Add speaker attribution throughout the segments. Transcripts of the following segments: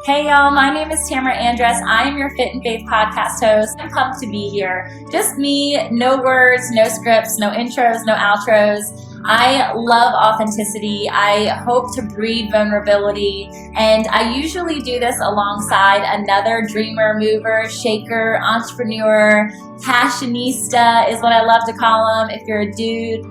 Speaker 1: Hey y'all, my name is Tamra Andress. I am your Fit and Faith podcast host. I'm pumped to be here. Just me, no words, no scripts, no intros, no outros. I love authenticity. I hope to breed vulnerability. And I usually do this alongside another dreamer, mover, shaker, entrepreneur, passionista is what I love to call them. If you're a dude,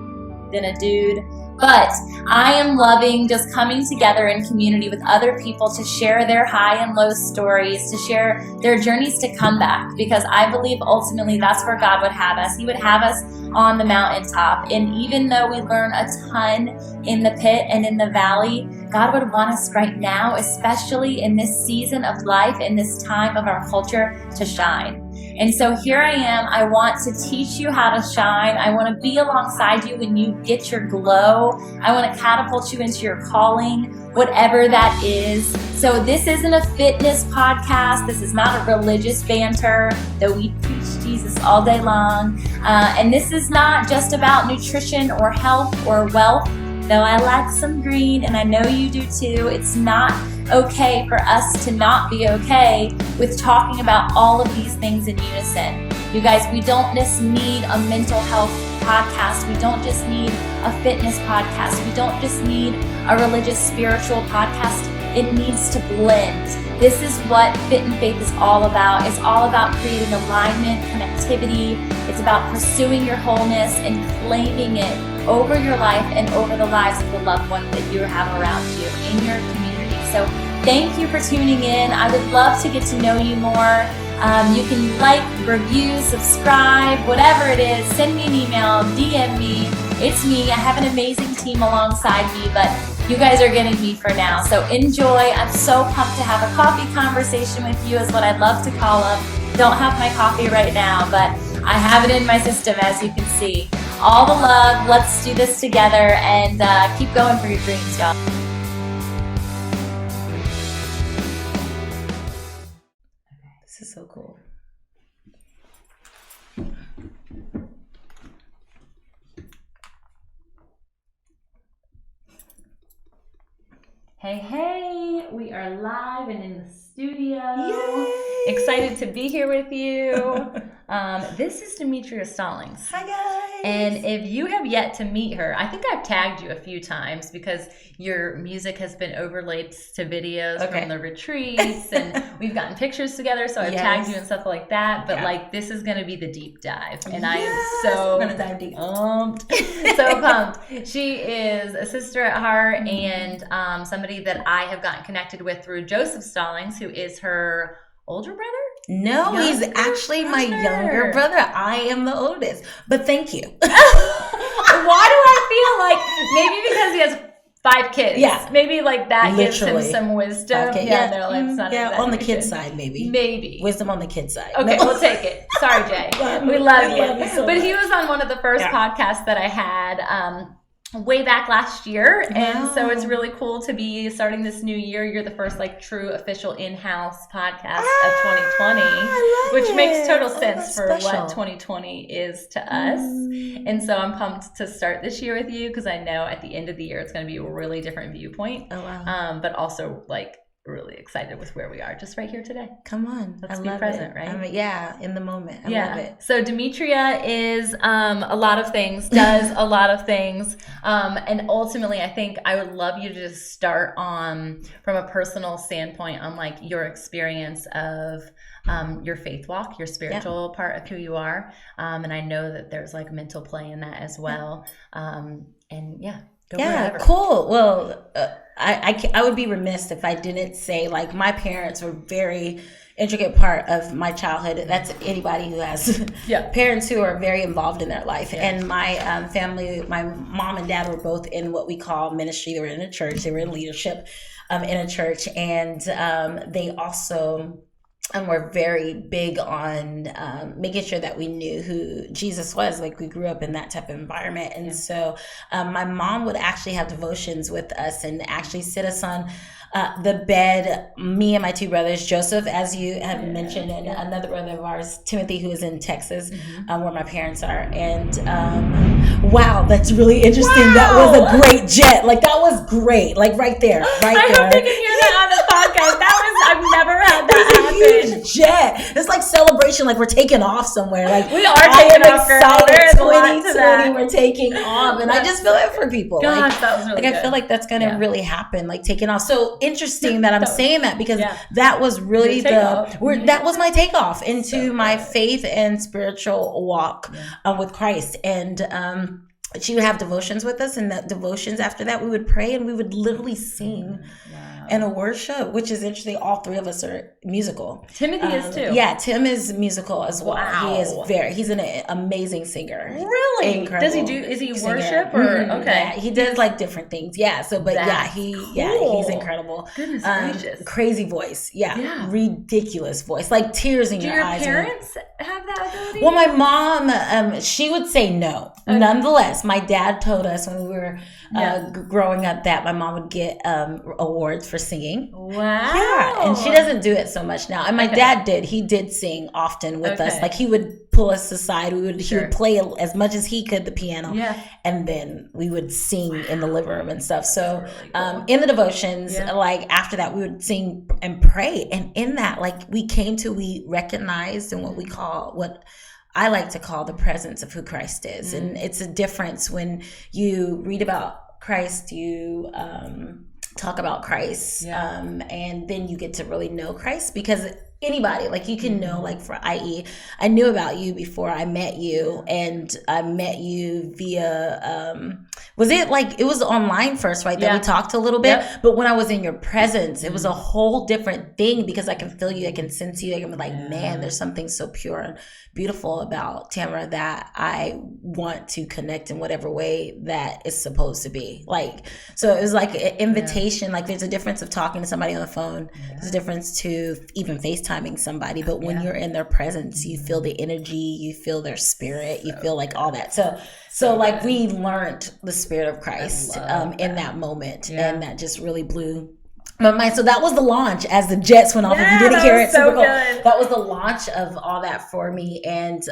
Speaker 1: then a dude. But I am loving just coming together in community with other people to share their high and low stories, to share their journeys to comeback, because I believe ultimately that's where God would have us. He would have us on the mountaintop. And even though we learn a ton in the pit and in the valley, God would want us right now, especially in this season of life, in this time of our culture, to shine. And so here I am. I want to teach you how to shine. I want to be alongside you when you get your glow. I want to catapult you into your calling, whatever that is. So this isn't a fitness podcast. This is not a religious banter, though we preach Jesus all day long. And this is not just about nutrition or health or wealth, though I like some green, and I know you do too. It's not okay for us to not be okay with talking about all of these things in unison. You guys, we don't just need a mental health podcast. We don't just need a fitness podcast. We don't just need a religious, spiritual podcast. It needs to blend. This is what Fit and Faith is all about. It's all about creating alignment, connectivity. It's about pursuing your wholeness and claiming it over your life and over the lives of the loved ones that you have around you in your community. So thank you for tuning in. I would love to get to know you more. You can like, review, subscribe, whatever it is. Send me an email, DM me. It's me. I have an amazing team alongside me, but you guys are getting me for now. So enjoy. I'm so pumped to have a coffee conversation with you, is what I'd love to call them. Don't have my coffee right now, but I have it in my system, as you can see. All the love. Let's do this together and keep going for your dreams, y'all.
Speaker 2: This is so cool.
Speaker 1: Hey, we are live and in the studio.
Speaker 2: Yay!
Speaker 1: Excited to be here with you. This is Demetria Stallings.
Speaker 2: Hi, guys.
Speaker 1: And if you have yet to meet her, I think I've tagged you a few times because your music has been overlaid to videos from the retreats, and we've gotten pictures together, so I've tagged you and stuff like that. But like, this is going to be the deep dive, and I am so
Speaker 2: we're gonna dive deep.
Speaker 1: So pumped. She is a sister at heart, and somebody that I have gotten connected with through Joseph Stallings, who is her older brother.
Speaker 2: No, he's actually my younger brother. I am the oldest. But thank you.
Speaker 1: Why do I feel like maybe because he has 5 kids?
Speaker 2: Yeah.
Speaker 1: Maybe like that gives him some wisdom.
Speaker 2: Yeah,
Speaker 1: no, it's not
Speaker 2: on the kid's side, maybe.
Speaker 1: Maybe.
Speaker 2: Wisdom on the kid's side.
Speaker 1: Okay, we'll take it. Sorry, Jay. We love you.
Speaker 2: So
Speaker 1: but
Speaker 2: much.
Speaker 1: he was on one of the first podcasts that I had way back last year. And so it's really cool to be starting this new year. You're the first like true official in-house podcast of 2020, which makes total sense for what 2020 is to us. And so I'm pumped to start this year with you because I know at the end of the year it's going to be a really different viewpoint.
Speaker 2: Oh, wow.
Speaker 1: But also like really excited with where we are just right here today.
Speaker 2: Come on.
Speaker 1: Let's be present, right?
Speaker 2: In the moment. I love it.
Speaker 1: So Demetria is a lot of things, does a lot of things. And ultimately, I think I would love you to just start on from a personal standpoint on like your experience of your faith walk, your spiritual part of who you are. And I know that there's like mental play in that as well.
Speaker 2: Cool. Well, I would be remiss if I didn't say like my parents were very intricate part of my childhood. That's anybody who has parents who are very involved in their life. And my family, my mom and dad were both in what we call ministry. They were in a church. They were in leadership in a church, and they also we're very big on making sure that we knew who Jesus was. Like we grew up in that type of environment. And so my mom would actually have devotions with us and actually sit us on the bed, me and my 2 brothers, Joseph, as you have mentioned, and another brother of ours, Timothy, who is in Texas, where my parents are. And wow, that's really interesting. Wow. That was a great jet. Like that was great. Like right there, right there.
Speaker 1: I hope they can hear that on the podcast. That was
Speaker 2: huge jet. It's like celebration, like we're taking off somewhere. Like
Speaker 1: we are taking off, girl. There is
Speaker 2: 2020, we're taking off, and I just feel it for people.
Speaker 1: Gosh, that was really
Speaker 2: good. I feel like that's gonna really happen, like taking off. So interesting that I'm saying that, because that was really that was my takeoff into my faith and spiritual walk with Christ. And she would have devotions with us, and the devotions after that we would pray and we would literally sing and a worship, which is interesting. All three of us are musical.
Speaker 1: Timothy is too.
Speaker 2: Yeah, Tim is musical as well.
Speaker 1: Wow.
Speaker 2: He's an amazing singer.
Speaker 1: Really?
Speaker 2: Incredible.
Speaker 1: Is he worship or okay?
Speaker 2: Yeah, he does like different things. Yeah. So, but he's incredible.
Speaker 1: Goodness gracious.
Speaker 2: Crazy voice. Yeah. Ridiculous voice. Like tears in your eyes.
Speaker 1: Do your parents have that ability?
Speaker 2: Well, my mom, she would say no. Okay. Nonetheless, my dad told us when we were growing up that my mom would get awards for singing.
Speaker 1: Wow.
Speaker 2: Yeah, and she doesn't do it so much now. And my dad did. He did sing often with us. Like he would pull us aside. He would play as much as he could the piano. Yeah. And then we would sing in the living room and stuff. So really cool. In the devotions, like after that, we would sing and pray. And in that, like we recognized in what I like to call the presence of who Christ is. And it's a difference when you read about Christ, you talk about Christ, and then you get to really know Christ, because anybody, like you can know, like for i.e., I knew about you before I met you, and I met you via, it was online first, right? That we talked a little bit, but when I was in your presence, it was a whole different thing, because I can feel you, I can sense you, I can be like, man, there's something so pure and beautiful about Tamra that I want to connect in whatever way that is supposed to be. Like, so it was like an invitation, like there's a difference of talking to somebody on the phone, there's a difference to even FaceTiming somebody, but when you're in their presence, you feel the energy, you feel their spirit, you feel like all that. So like we learned the spirit of Christ in that moment, and that just really blew my mind. So that was the launch as the jets went off. If you didn't hear it, super cool. That was the launch of all that for me. And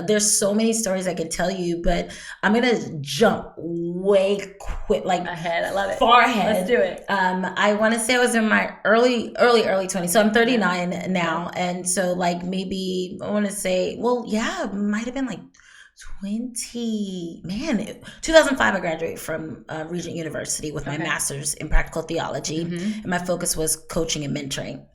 Speaker 2: there's so many stories I can tell you, but I'm gonna jump way quick, like
Speaker 1: ahead. I love it.
Speaker 2: Far ahead.
Speaker 1: Let's do it.
Speaker 2: I want to say I was in my early 20s. So I'm 39 now, and so like maybe I want to say, it might have been like 2005 I graduated from Regent University with my master's in practical theology, and my focus was coaching and mentoring.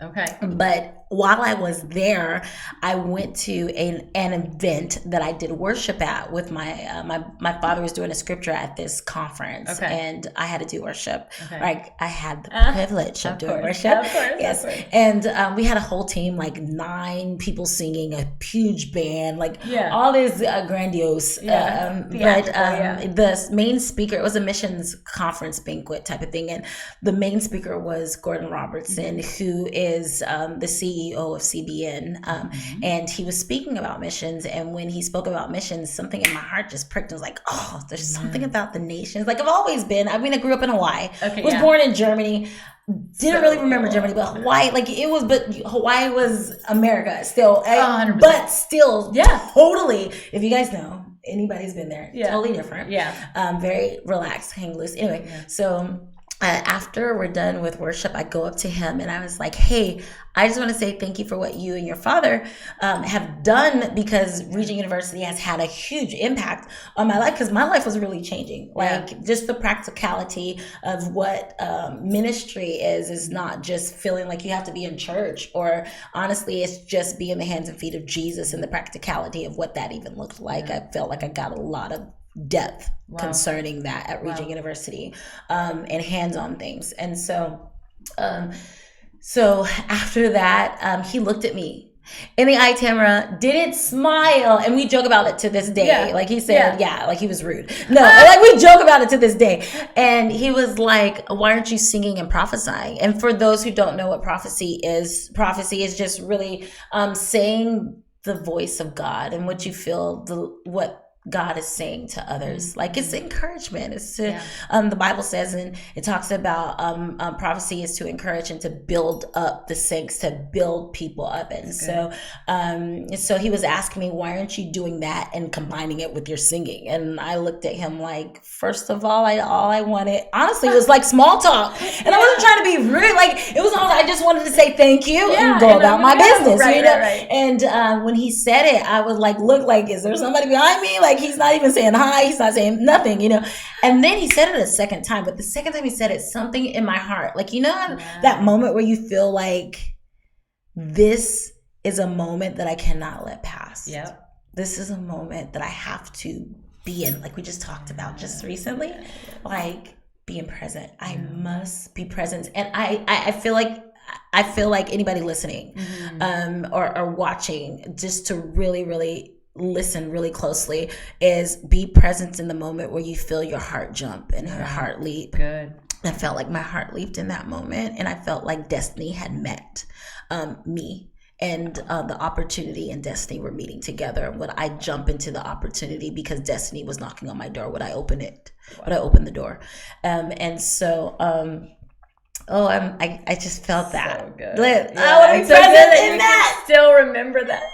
Speaker 2: But while I was there, I went to an event that I did worship at with my father was doing a scripture at this conference, and I had to do worship. Like I had the privilege of doing worship.
Speaker 1: Of course,
Speaker 2: yes. And we had a whole team, like 9 people singing, a huge band, like all this grandiose. The main speaker, it was a missions conference banquet type of thing, and the main speaker was Gordon Robertson, who is the CEO of CBN, and he was speaking about missions. And when he spoke about missions, something in my heart just pricked. I was like, there's something about the nations. Like I've always been. I mean, I grew up in Hawaii. Was born in Germany. Didn't really remember Germany, but Hawaii, but Hawaii was America still. 100%. But still, totally. If you guys know, anybody's been there, totally different. Very relaxed, hang loose. Anyway, so after we're done with worship, I go up to him and I was like, hey, I just want to say thank you for what you and your father have done, because Regent University has had a huge impact on my life, because my life was really changing. Like just the practicality of what ministry is not just feeling like you have to be in church, or honestly, it's just be in the hands and feet of Jesus, and the practicality of what that even looked like. I felt like I got a lot of depth concerning that at Regent University, and hands-on things. And so after that, he looked at me in the eye, Tamra, didn't smile, and we joke about it to this day. Like he said, like he was rude. No, like we joke about it to this day. And he was like, why aren't you singing and prophesying? And for those who don't know what prophecy is just really saying the voice of God and what you feel, what God is saying to others. Like, it's encouragement. It's to, the Bible says, and it talks about prophecy is to encourage and to build up the saints, to build people up. And so he was asking me, why aren't you doing that and combining it with your singing? And I looked at him like, first of all I wanted, honestly, was like small talk. And I wasn't trying to be rude. Like, it was all, I just wanted to say thank you and go about my business. Right. And when he said it, I was like, look, like, is there somebody behind me? Like, he's not even saying hi. He's not saying nothing, And then he said it a second time. But the second time he said it, something in my heart, like, that moment where you feel like this is a moment that I cannot let pass. Yeah. This is a moment that I have to be in, like we just talked about just recently, like being present. I must be present. And I feel like anybody listening or watching, just to really, really listen really closely, is be present in the moment where you feel your heart jump and your heart leap. Good. I felt like my heart leaped in that moment, and I felt like destiny had met me. And the opportunity and destiny were meeting together. Would I jump into the opportunity because destiny was knocking on my door? Would I open it? Would I open the door? And so, I just felt that. So good. I want to be present in that.
Speaker 1: Still remember that.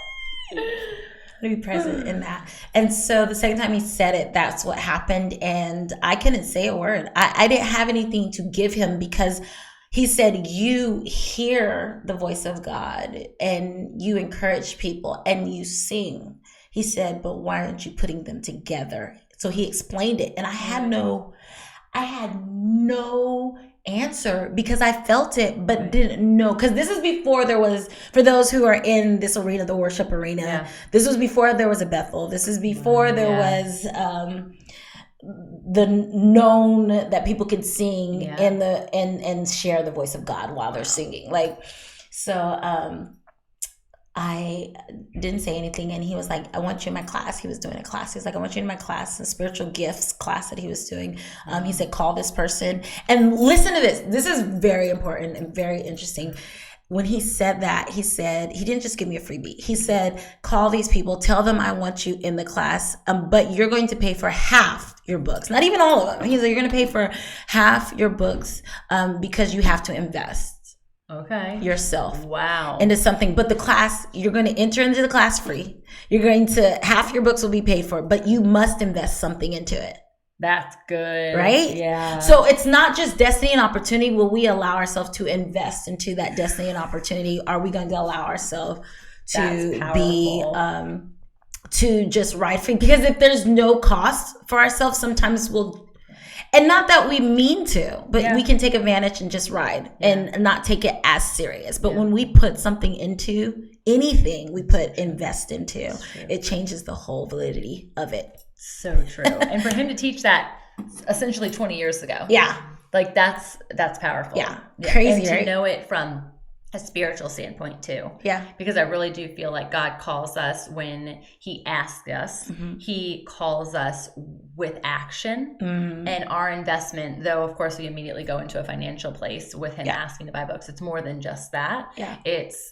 Speaker 2: To be present in that. And so the second time he said it, that's what happened. And I couldn't say a word. I didn't have anything to give him, because he said, you hear the voice of God and you encourage people and you sing. He said, but why aren't you putting them together? So he explained it. And I had no answer, because I felt it, but didn't know. Because this is before there was, for those who are in this arena, the worship arena, this was before there was a Bethel. This is before there was the known that people could sing and share the voice of God while they're singing. Like, so I didn't say anything, and he was like, I want you in my class. He was doing a class. He's like, I want you in my class, a spiritual gifts class that he was doing. He said, call this person. And listen to this. This is very important and very interesting. When he said that, he said, he didn't just give me a freebie. He said, call these people, tell them I want you in the class, but you're going to pay for half your books. Not even all of them. He said, you're going to pay for half your books because you have to invest yourself into something. But the class, you're going to enter into the class free. You're going to, half your books will be paid for, but you must invest something into it.
Speaker 1: That's good.
Speaker 2: Right? Yeah. So it's not just destiny and opportunity. Will we allow ourselves to invest into that destiny and opportunity? Are we going to allow ourselves to be, to just ride free? Because if there's no cost for ourselves, sometimes we'll, and not that we mean to, but we can take advantage and just ride and not take it as serious. But when we put something into anything, we put invest into, it changes the whole validity of it.
Speaker 1: So true. And for him to teach that essentially 20 years ago. Yeah. Like that's powerful. Yeah. Crazy, and to know it from a spiritual standpoint too. Yeah. Because I really do feel like God calls us when he asks us. He calls us with action and our investment, though of course we immediately go into a financial place with him asking to buy books. It's more than just that. Yeah.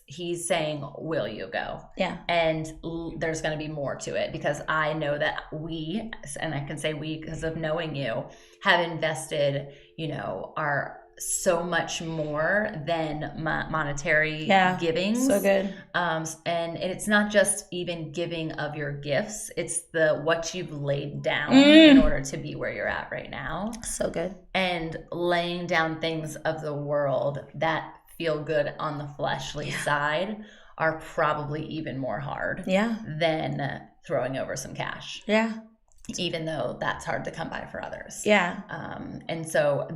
Speaker 1: He's saying, will you go? Yeah. And there's going to be more to it, because I know that we, and I can say we because of knowing you, have invested, our so much more than monetary giving. So good. And it's not just even giving of your gifts. It's what you've laid down in order to be where you're at right now. So good. And laying down things of the world that feel good on the fleshly side are probably even more hard than throwing over some cash. Yeah. Even though that's hard to come by for others. Yeah. And so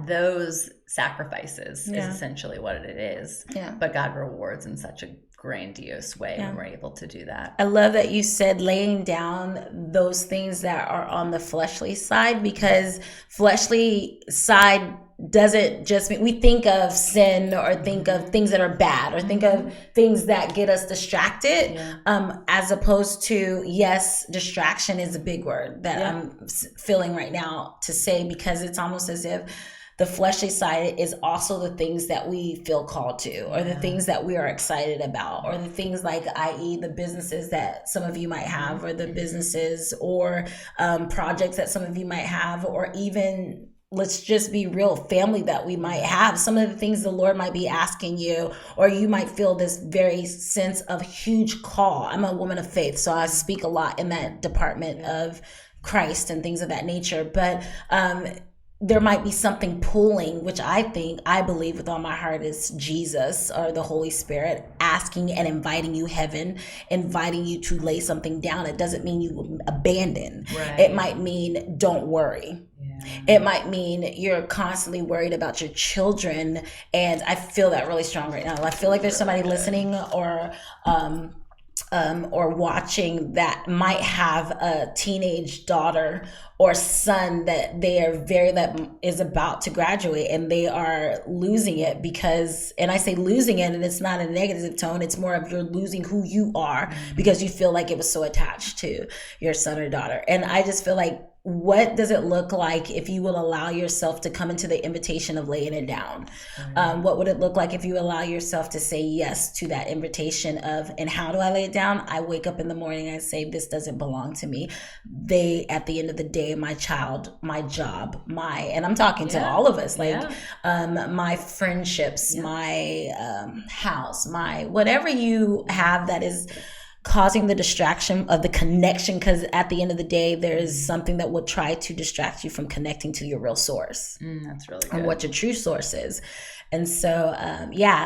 Speaker 1: those sacrifices is essentially what it is. Yeah. But God rewards in such a grandiose way when we're able to do that.
Speaker 2: I love that you said laying down those things that are on the fleshly side, because fleshly side doesn't just mean, we think of sin or think of things that are bad or think of things that get us distracted, as opposed to, yes, distraction is a big word that I'm feeling right now to say, because it's almost as if The fleshly side is also the things that we feel called to, or the things that we are excited about, or the things like, i.e., the businesses that some of you might have, or the businesses or projects that some of you might have, or even, let's just be real, family that we might have. Some of the things the Lord might be asking you, or you might feel this very sense of huge call. I'm a woman of faith, so I speak a lot in that department of Christ and things of that nature. But there might be something pulling, which I believe with all my heart is Jesus or the Holy Spirit asking and inviting you, heaven, inviting you to lay something down. It doesn't mean you abandon. Right. It might mean don't worry. It might mean you're constantly worried about your children. And I feel that really strong right now. I feel like there's somebody listening or watching that might have a teenage daughter or son that that is about to graduate, and they are losing it because, and I say losing it, and it's not a negative tone, it's more of you're losing who you are because you feel like it was so attached to your son or daughter. And I just feel like, what does it look like if you will allow yourself to come into the invitation of laying it down? What would it look like if you allow yourself to say yes to that invitation of, and how do I lay it down? I wake up in the morning, I say, this doesn't belong to me. At the end of the day, my child, my job, and I'm talking to all of us, my friendships, my house, my whatever you have that is causing the distraction of the connection, because at the end of the day, there is something that will try to distract you from connecting to your real source.
Speaker 1: That's really good.
Speaker 2: And what your true source is. And so,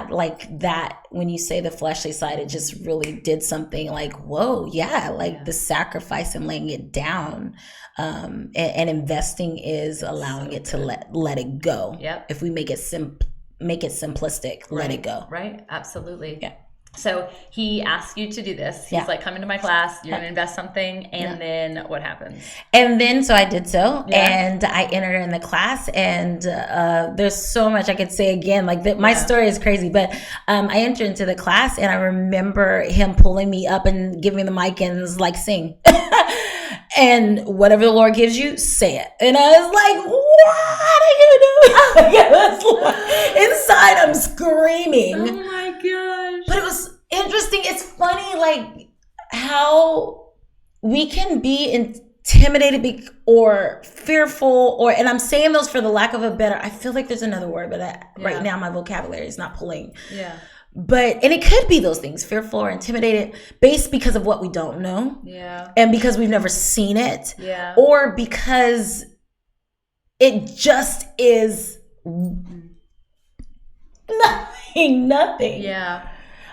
Speaker 2: like that, when you say the fleshly side, it just really did something like, whoa, the sacrifice and laying it down, and investing is allowing it to let it go.
Speaker 1: Yep.
Speaker 2: If we make it simplistic, let it go.
Speaker 1: Right. Absolutely.
Speaker 2: Yeah.
Speaker 1: So he asks you to do this. He's like, come into my class, you're going to invest something. And then what happens?
Speaker 2: And then, so I did so, and I entered in the class, and there's so much I could say again. Like my story is crazy, but I entered into the class, and I remember him pulling me up and giving me the mic and was like, sing. And whatever the Lord gives you, say it. And I was like, what are you doing? Inside, I'm screaming.
Speaker 1: Oh my gosh.
Speaker 2: But it was interesting. It's funny, like, how we can be intimidated or fearful, and I'm saying those for the lack of a better, I feel like there's another word, but right now my vocabulary is not pulling.
Speaker 1: Yeah.
Speaker 2: But, and it could be those things, fearful or intimidated, based because of what we don't know.
Speaker 1: Yeah.
Speaker 2: And because we've never seen it.
Speaker 1: Yeah.
Speaker 2: Or because it just is nothing.
Speaker 1: Yeah.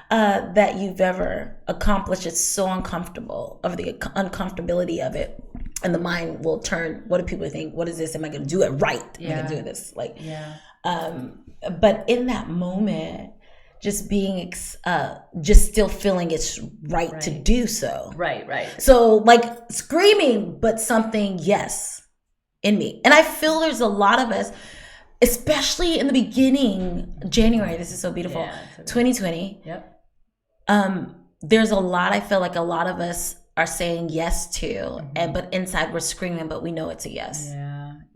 Speaker 2: That you've ever accomplished. It's so uncomfortable, of the uncomfortability of it. And the mind will turn, what do people think? What is this? Am I going to do it right? Am I going to do this? Like, but in that moment, just being, just still feeling it's right to do so.
Speaker 1: Right.
Speaker 2: So like screaming, but something, in me. And I feel there's a lot of us, especially in the beginning, January, this is so beautiful, 2020.
Speaker 1: Yep.
Speaker 2: There's a lot, I feel like a lot of us are saying yes to, but inside we're screaming, but we know it's a yes.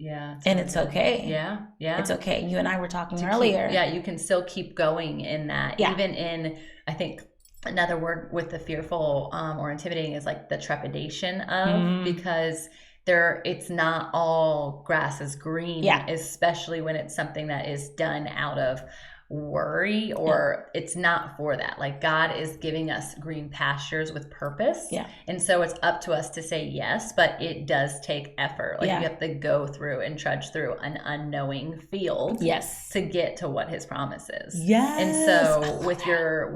Speaker 1: Yeah.
Speaker 2: And it's okay.
Speaker 1: Yeah.
Speaker 2: It's okay. You and I were talking earlier.
Speaker 1: You can still keep going in that. Yeah. Even in, I think another word with the fearful or intimidating is like the trepidation of, because it's not all grass is green, especially when it's something that is done out of worry, or it's not for that. Like, God is giving us green pastures with purpose. Yeah. And so it's up to us to say yes, but it does take effort. Like you have to go through and trudge through an unknowing field to get to what his promise is.
Speaker 2: Yes.
Speaker 1: And so with your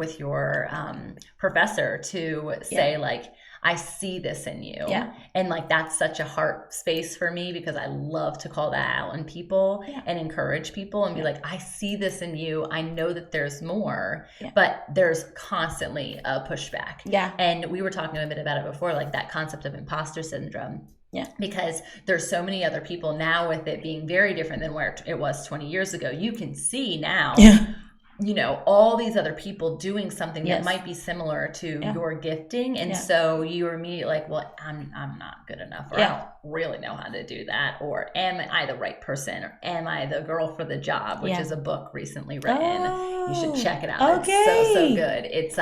Speaker 1: professor to say like, I see this in you. Yeah. And like, that's such a heart space for me, because I love to call that out in people and encourage people and be like, I see this in you. I know that there's more, but there's constantly a pushback. Yeah. And we were talking a bit about it before, like that concept of imposter syndrome. Yeah. Because there's so many other people now, with it being very different than where it was 20 years ago. You can see now. Yeah. You know, all these other people doing something that might be similar to your gifting. And so you're immediately like, well, I'm not good enough, or really know how to do that, or am I the right person, or am I the girl for the job, which is a book recently written. You should check it out.
Speaker 2: Okay.
Speaker 1: It's so good. It's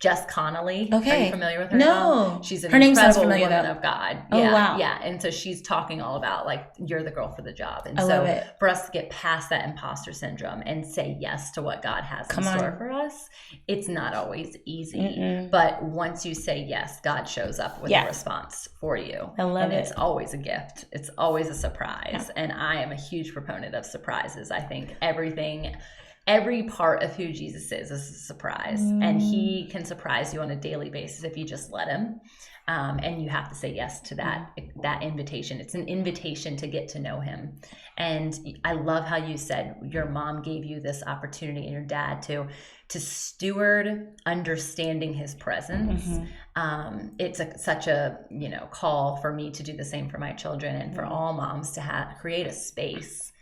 Speaker 1: Jess Connolly.
Speaker 2: Okay.
Speaker 1: Are you familiar with her?
Speaker 2: No.
Speaker 1: She's an
Speaker 2: her name sounds
Speaker 1: incredible
Speaker 2: familiar,
Speaker 1: woman
Speaker 2: though.
Speaker 1: of God.
Speaker 2: Oh,
Speaker 1: yeah,
Speaker 2: wow.
Speaker 1: Yeah. And so she's talking all about like, you're the girl for the job. And
Speaker 2: I
Speaker 1: so
Speaker 2: love it.
Speaker 1: for us to get past that imposter syndrome and say yes to what God has in store for us, it's not always easy. But once you say yes, God shows up with a response for you.
Speaker 2: I love
Speaker 1: it.
Speaker 2: it.
Speaker 1: It's always a gift. It's always a surprise. And I am a huge proponent of surprises. I think every part of who Jesus is a surprise. And he can surprise you on a daily basis if you just let him. And you have to say yes to that invitation. It's an invitation to get to know him. And I love how you said your mom gave you this opportunity and your dad to steward understanding his presence. It's such a call for me to do the same for my children and for all moms to create a space.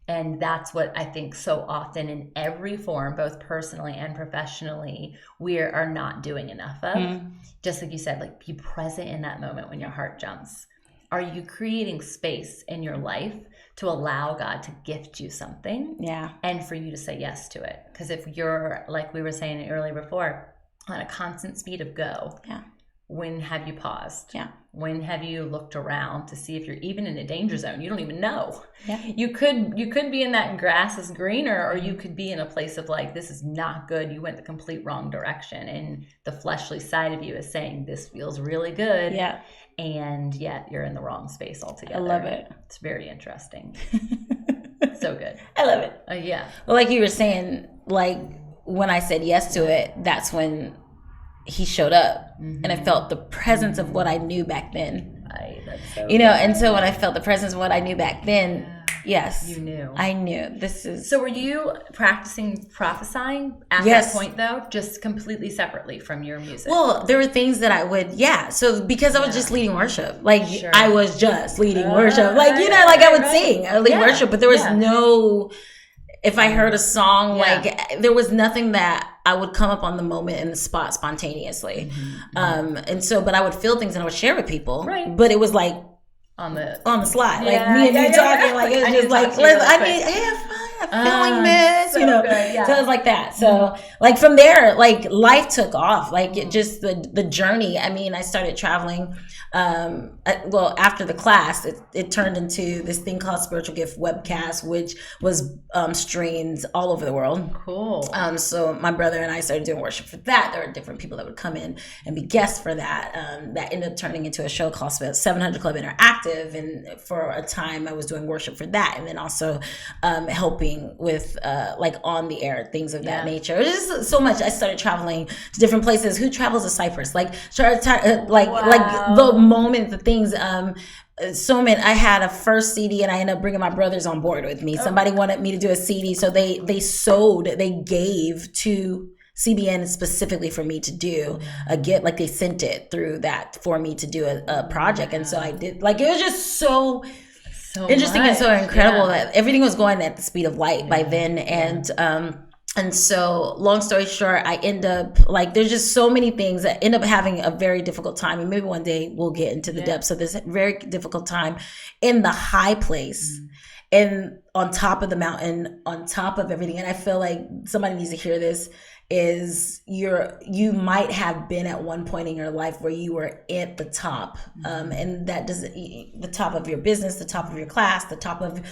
Speaker 1: And that's what I think so often in every form, both personally and professionally, we are not doing enough of. Just like you said, like be present in that moment when your heart jumps. Are you creating space in your life to allow God to gift you something? Yeah. And for you to say yes to it? Because if you're, like we were saying earlier before, on a constant speed of go, when have you paused? Yeah. When have you looked around to see if you're even in a danger zone? You don't even know. Yeah. You could be in that grass is greener, or you could be in a place of like, this is not good. You went the complete wrong direction. And the fleshly side of you is saying, this feels really good. Yeah. And yet you're in the wrong space altogether. I love it. It's very interesting. So good.
Speaker 2: I love it.
Speaker 1: Yeah.
Speaker 2: Well, like you were saying, like when I said yes to it, that's when he showed up, and I felt the presence of what I knew back then.
Speaker 1: Right, that's so
Speaker 2: and so when I felt the presence of what I knew back then, yes,
Speaker 1: you knew.
Speaker 2: I knew this is.
Speaker 1: So were you practicing prophesying at that point though, just completely separately from your music?
Speaker 2: Well, there were things that I would, So because I was just leading worship, like I was just leading worship, like I would sing, I would lead worship, but there was no. If I heard a song, like there was nothing that I would come up on the moment in the spot spontaneously. And so, but I would feel things and I would share with people. Right. But it was like on the slide, like me and you talking, like it was just like, I'm feeling this, So it was like that. So like from there, like life took off, like it just the journey. I mean, I started traveling. After the class, it turned into this thing called Spiritual Gift Webcast, which was streamed all over the world.
Speaker 1: Cool.
Speaker 2: So my brother and I started doing worship for that. There were different people that would come in and be guests for that. That ended up turning into a show called 700 Club Interactive. And for a time, I was doing worship for that. And then also helping with like on the air, things of that nature. It was just so much. I started traveling to different places. Who travels to Cyprus? Like the moment, the things, I had a first CD and I ended up bringing my brothers on board with me. Somebody wanted me to do a CD. So they gave to CBN specifically for me to do a gift. Like they sent it through that for me to do a project. And so I did, like, it was just so interesting and so incredible that everything was going at the speed of light by then. And so long story short, I end up like, there's just so many things that end up having a very difficult time. And maybe one day we'll get into the depths of this very difficult time in the high place and on top of the mountain, on top of everything. And I feel like somebody needs to hear this. You might have been at one point in your life where you were at the top, and that doesn't, the top of your business, the top of your class, the top of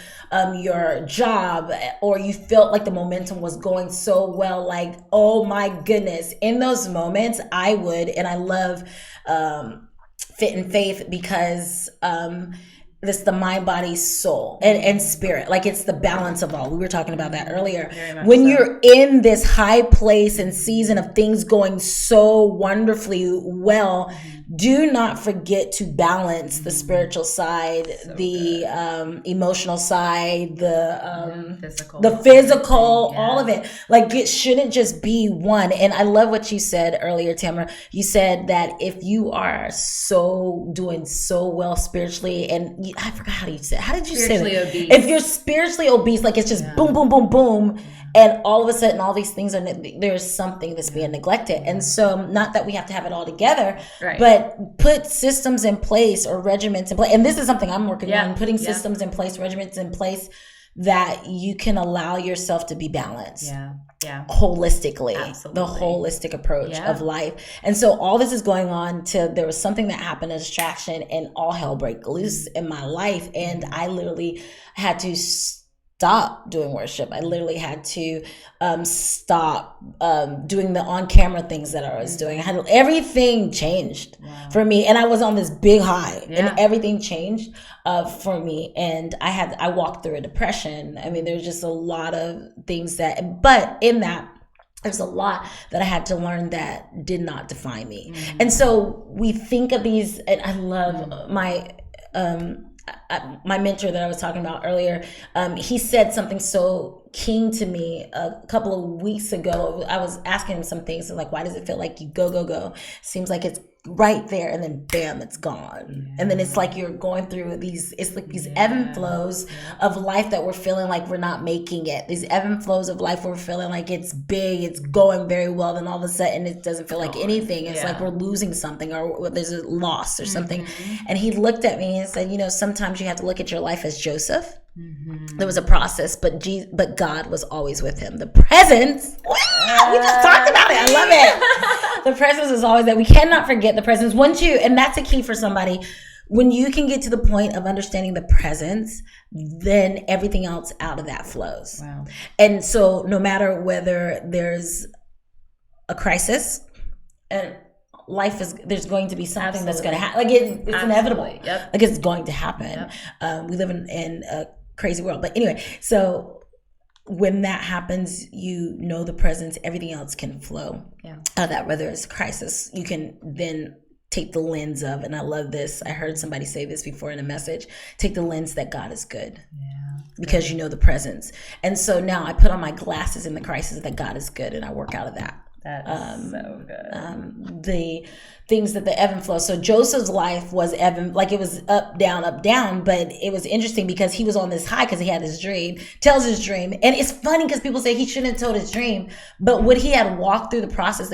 Speaker 2: your job, or you felt like the momentum was going so well, like, oh my goodness. In those moments, I love Fit and Faith because this the mind, body, soul, and spirit. Like it's the balance of all. We were talking about that earlier. When you're in this high place and season of things going so wonderfully well, do not forget to balance the spiritual side, emotional side, the physical, all of it. Like it shouldn't just be one. And I love what you said earlier, Tamra. You said that if you are doing so well spiritually, and I forgot how you said. How did you say that?
Speaker 1: Obese.
Speaker 2: If you're spiritually obese, like it's just boom, boom, boom, boom, And all of a sudden, all these things there's something that's being neglected. And so, not that we have to have it all together, but put systems in place or regiments in place. And this is something I'm working on, putting systems in place, regiments in place that you can allow yourself to be balanced. Holistically. Absolutely. The holistic approach of life. And so all this is going on there was something that happened, a distraction, and all hell broke loose in my life. And I literally had to stop doing worship. I literally had to stop doing the on-camera things that I was doing. Everything changed for me, and I was on this big high, and everything changed for me. And I walked through a depression. I mean, there's just a lot of things but in that, there's a lot that I had to learn that did not define me. And so we think of these, and I love my mentor that I was talking about earlier, he said something so keen to me a couple of weeks ago. I was asking him some things, like, why does it feel like you go? Seems like it's right there, and then bam, it's gone. And then it's like you're going through these ebb and flows of life that we're feeling like we're not making it. These ebb and flows of life where we're feeling like it's big, it's going very well, then all of a sudden it doesn't feel like anything. It's like we're losing something, or there's a loss or something. And he looked at me and said, sometimes you have to look at your life as Joseph. There was a process, but God was always with him. The presence, we just talked about it. I love it. The presence is always there. We cannot forget the presence. And that's a key for somebody. When you can get to the point of understanding the presence, then everything else out of that flows. Wow. And so no matter whether there's a crisis, and there's going to be something that's going to happen. Like it's inevitable. Like it's going to happen. We live in a crazy world. But anyway, so when that happens, the presence, everything else can flow out of that. Whether it's a crisis, you can then take the lens of, and I love this, I heard somebody say this before in a message, take the lens that God is good. Because the presence. And so now I put on my glasses in the crisis that God is good, and I work out of that.
Speaker 1: That's so good.
Speaker 2: The things that the ebb and flow. So Joseph's life was like it was up, down. But it was interesting because he was on this high because he had his dream, tells his dream. And it's funny because people say he shouldn't have told his dream. But would he had walked through the process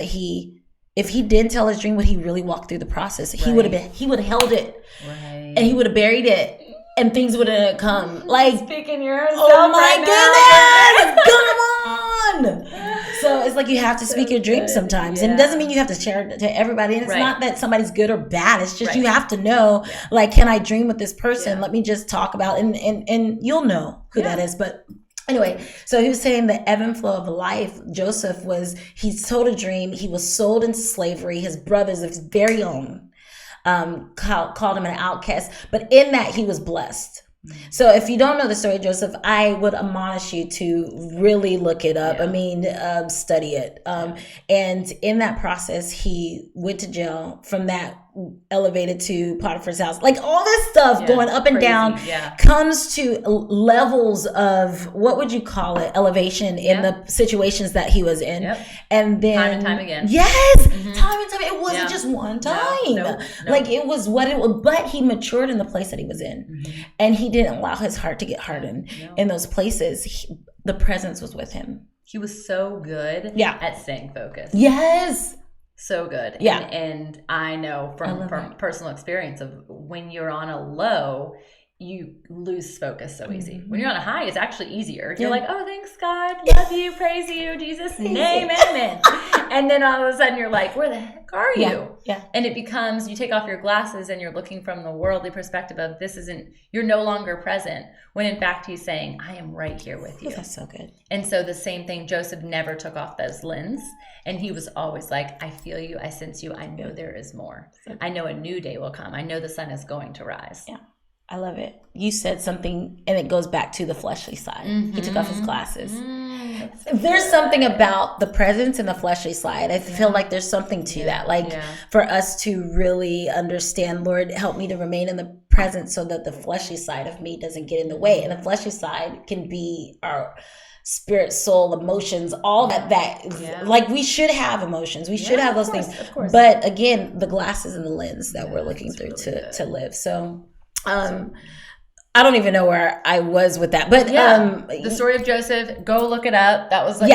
Speaker 2: if he didn't tell his dream, would he really walk through the process? He would have held it. Right. And he would have buried it. And things would have come. Like,
Speaker 1: speaking your own
Speaker 2: oh my goodness, come on. So it's like you have to speak your dreams sometimes. And it doesn't mean you have to share it to everybody. And it's not that somebody's good or bad. It's just you have to know, like, can I dream with this person? Let me just talk about it. And you'll know who that is. But anyway, so he was saying the ebb and flow of life. Joseph he told a dream. He was sold into slavery. His brothers, his very own, called him an outcast, but in that he was blessed. So if you don't know the story of Joseph, I would admonish you to really look it up. Study it. And in that process, he went to jail. From that, elevated to Potiphar's house. Like all this stuff going up and down comes to levels of, what would you call it? Elevation in the situations that he was in. And then
Speaker 1: time and time again.
Speaker 2: Yes. Time and time. It wasn't just one time. No. Like it was what it was, but he matured in the place that he was in. And he didn't allow his heart to get hardened in those places. The presence was with him.
Speaker 1: He was so good at staying focused.
Speaker 2: Yes.
Speaker 1: So good.
Speaker 2: Yeah.
Speaker 1: And I know from personal experience of when you're on a low, you lose focus so easy. When you're on a high, it's actually easier. You're like, oh, thanks, God. Love you. Praise you. Jesus' name. Amen. And then all of a sudden you're like, where the heck are you?
Speaker 2: Yeah.
Speaker 1: And it becomes, you take off your glasses and you're looking from the worldly perspective of you're no longer present. When in fact he's saying, I am right here with you.
Speaker 2: That's so good.
Speaker 1: And so the same thing, Joseph never took off those lenses. And he was always like, I feel you. I sense you. I know there is more. I know a new day will come. I know the sun is going to rise.
Speaker 2: Yeah. I love it. You said something, and it goes back to the fleshly side. He took off his glasses. There's something about the presence and the fleshly side. I feel like there's something to that. Like for us to really understand, Lord, help me to remain in the presence so that the fleshly side of me doesn't get in the way. And the fleshly side can be our spirit, soul, emotions, all that like we should have emotions. We should have those things.
Speaker 1: Of course.
Speaker 2: But again, the glasses and the lens that we're looking through to live. So I I don't even know where I was with that, but
Speaker 1: the story of Joseph, go look it up. That was like,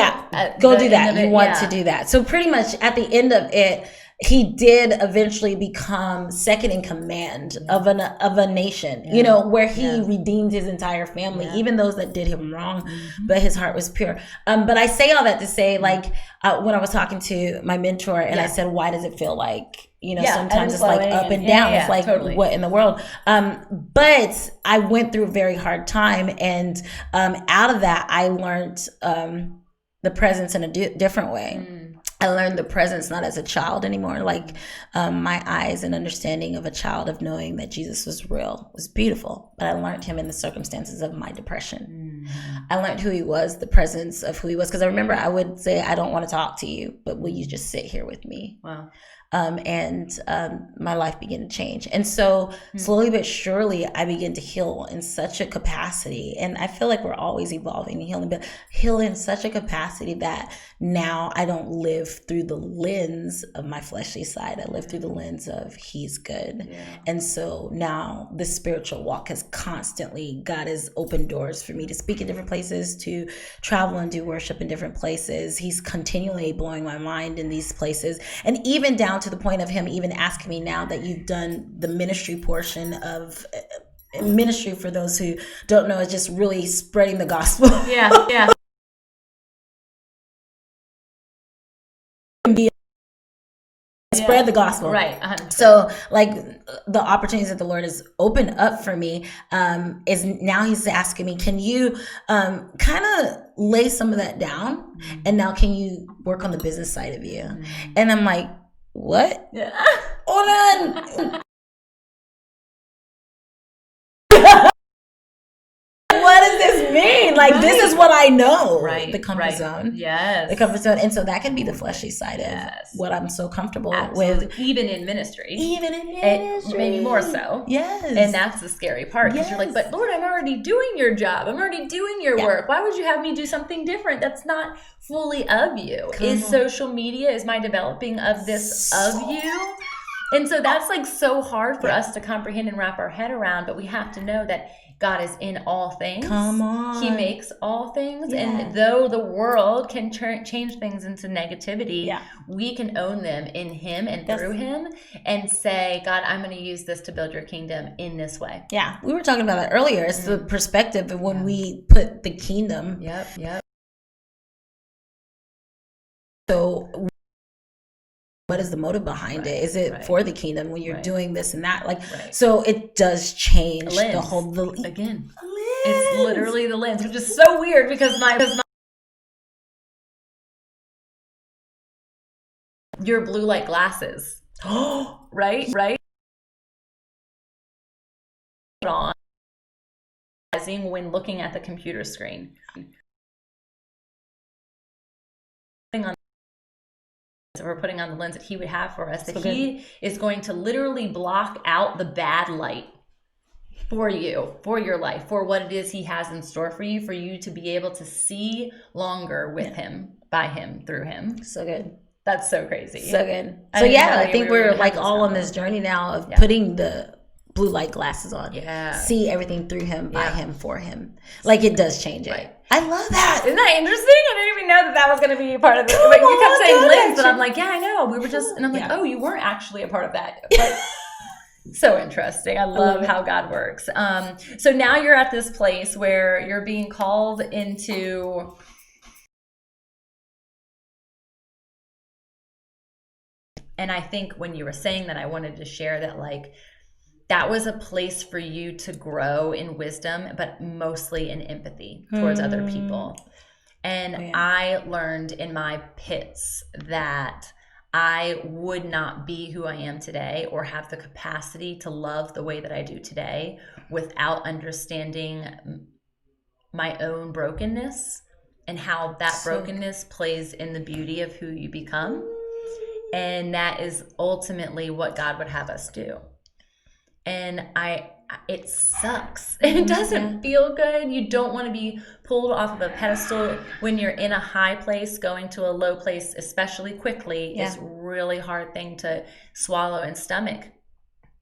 Speaker 2: go do that. You want to do that. So pretty much at the end of it, he did eventually become second in command of a nation, you know, where he redeemed his entire family, even those that did him wrong, but his heart was pure. But I say all that to say, like, when I was talking to my mentor and I said, why does it feel like, you know, sometimes it's like up and down. It's like, what in the world? But I went through a very hard time. And out of that, I learned the presence in a different way. I learned the presence not as a child anymore, like my eyes and understanding of a child of knowing that Jesus was real was beautiful. But I learned him in the circumstances of my depression. I learned who he was, the presence of who he was. Because I remember I would say, I don't want to talk to you, but will you just sit here with me? Wow. My life began to change. And so slowly but surely, I began to heal in such a capacity. And I feel like we're always evolving and healing, but heal in such a capacity that now I don't live through the lens of my fleshy side. I live through the lens of he's good. Yeah. And so now the spiritual walk has constantly, God has opened doors for me to speak in different places, to travel and do worship in different places. He's continually blowing my mind in these places. And even down to the point of him even asking me now that you've done the ministry portion of ministry, for those who don't know, is just really spreading the gospel. Yeah. Spread the gospel. Right. 100%. So like the opportunities that the Lord has opened up for me is now he's asking me, can you kind of lay some of that down? And now can you work on the business side of you? And I'm like, what? Yeah. Hold on. What does this mean? Like, this is what I know. Right. The comfort zone. Yes. The comfort zone. And so that can be the fleshy side of what I'm so comfortable with.
Speaker 1: Even in ministry. Maybe more so. Yes. And that's the scary part. Because you're like, but Lord, I'm already doing your job. I'm already doing your work. Why would you have me do something different? That's not fully of you. Social media, is my developing of this of you? And so that's like so hard for us to comprehend and wrap our head around, but we have to know that God is in all things. Come on. He makes all things. Yes. And though the world can change things into negativity, we can own them in him and through him and say, God, I'm going to use this to build your kingdom in this way. Yeah. We were talking about that earlier. It's the perspective of when we put the kingdom. Yep. So what is the motive behind it? Is it for the kingdom when you're doing this and that? Like, so it does change the whole, again, it's literally the lens, which is so weird because your blue light glasses, right? On when looking at the computer screen. We're putting on the lens that he would have for us, that he is going to literally block out the bad light for you, for your life, for what it is he has in store for you to be able to see longer with him, by him, through him. So good. That's so crazy. So good. So I think we're like all on this journey now of putting the blue light glasses on. Yeah. See everything through him, by him, for him. Like it does change it. I love that. Isn't that interesting? I didn't even know that was going to be a part of it. But you kept saying lens, and I'm like, I know. We were just, and I'm like, oh, you weren't actually a part of that. But so interesting. I love how God works. So now you're at this place where you're being called into. And I think when you were saying that, I wanted to share that, like, that was a place for you to grow in wisdom, but mostly in empathy towards other people. And I learned in my pits that I would not be who I am today or have the capacity to love the way that I do today without understanding my own brokenness and how that brokenness plays in the beauty of who you become. And that is ultimately what God would have us do. And it sucks. It doesn't feel good. You don't want to be pulled off of a pedestal when you're in a high place. Going to a low place, especially quickly, is a really hard thing to swallow and stomach.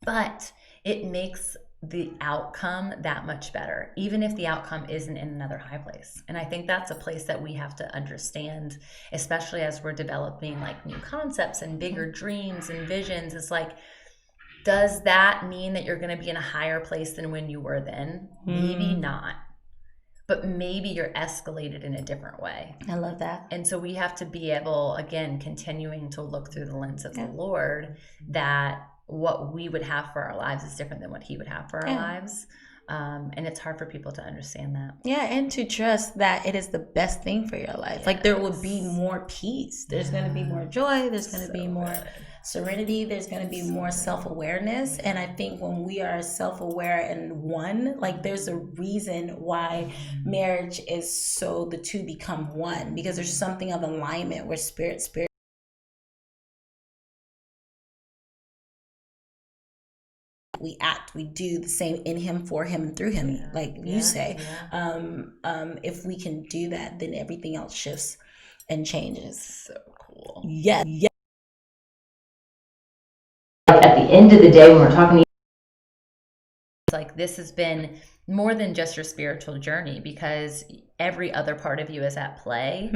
Speaker 1: But it makes the outcome that much better, even if the outcome isn't in another high place. And I think that's a place that we have to understand, especially as we're developing like new concepts and bigger dreams and visions. It's like, does that mean that you're going to be in a higher place than when you were then? Maybe not. But maybe you're escalated in a different way.
Speaker 2: I love that.
Speaker 1: And so we have to be able, again, continuing to look through the lens of the Lord, that what we would have for our lives is different than what he would have for our lives. And it's hard for people to understand that.
Speaker 2: Yeah, and to trust that it is the best thing for your life. Yes. Like there will be more peace. There's going to be more joy. There's going to be more serenity. There's going to be more self-awareness. And I think when we are self-aware and one, like there's a reason why marriage is so the two become one, because there's something of alignment where spirit we act, we do the same in him, for him, and through him, like you say. If we can do that, then everything else shifts and changes.
Speaker 1: So cool.
Speaker 2: Yeah.
Speaker 1: At the end of the day, when we're talking to you, it's like this has been more than just your spiritual journey, because every other part of you is at play.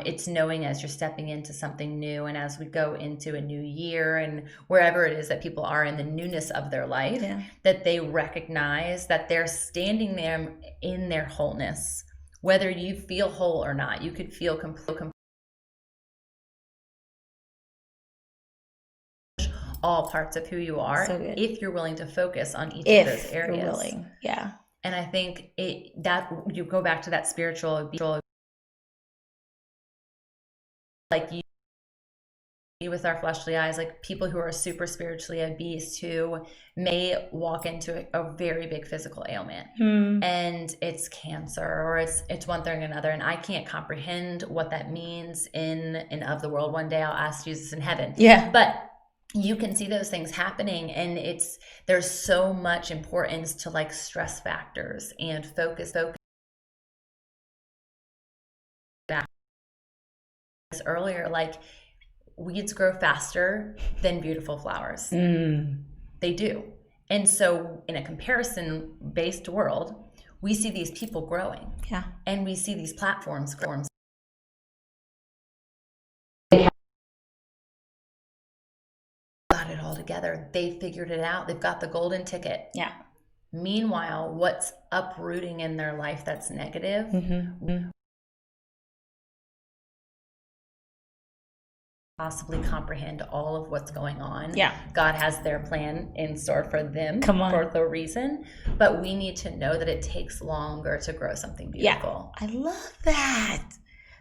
Speaker 1: It's knowing as you're stepping into something new, and as we go into a new year and wherever it is that people are in the newness of their life, that they recognize that they're standing there in their wholeness. Whether you feel whole or not, you could feel complete. All parts of who you are, if you're willing to focus on each of those areas.
Speaker 2: You're willing. Yeah.
Speaker 1: And I think that you go back to that spiritual, like you with our fleshly eyes, like people who are super spiritually obese who may walk into a very big physical ailment, and it's cancer or it's one thing or another, and I can't comprehend what that means in of the world. One day I'll ask Jesus in heaven.
Speaker 2: Yeah.
Speaker 1: But you can see those things happening, and there's so much importance to like stress factors and focus back earlier, like weeds grow faster than beautiful flowers. They do. And so in a comparison based world, we see these people growing, and we see these platforms it all together. They figured it out. They've got the golden ticket.
Speaker 2: Yeah.
Speaker 1: Meanwhile, what's uprooting in their life that's negative? Possibly comprehend all of what's going on.
Speaker 2: Yeah.
Speaker 1: God has their plan in store for them for the reason, but we need to know that it takes longer to grow something beautiful.
Speaker 2: Yeah. I love that.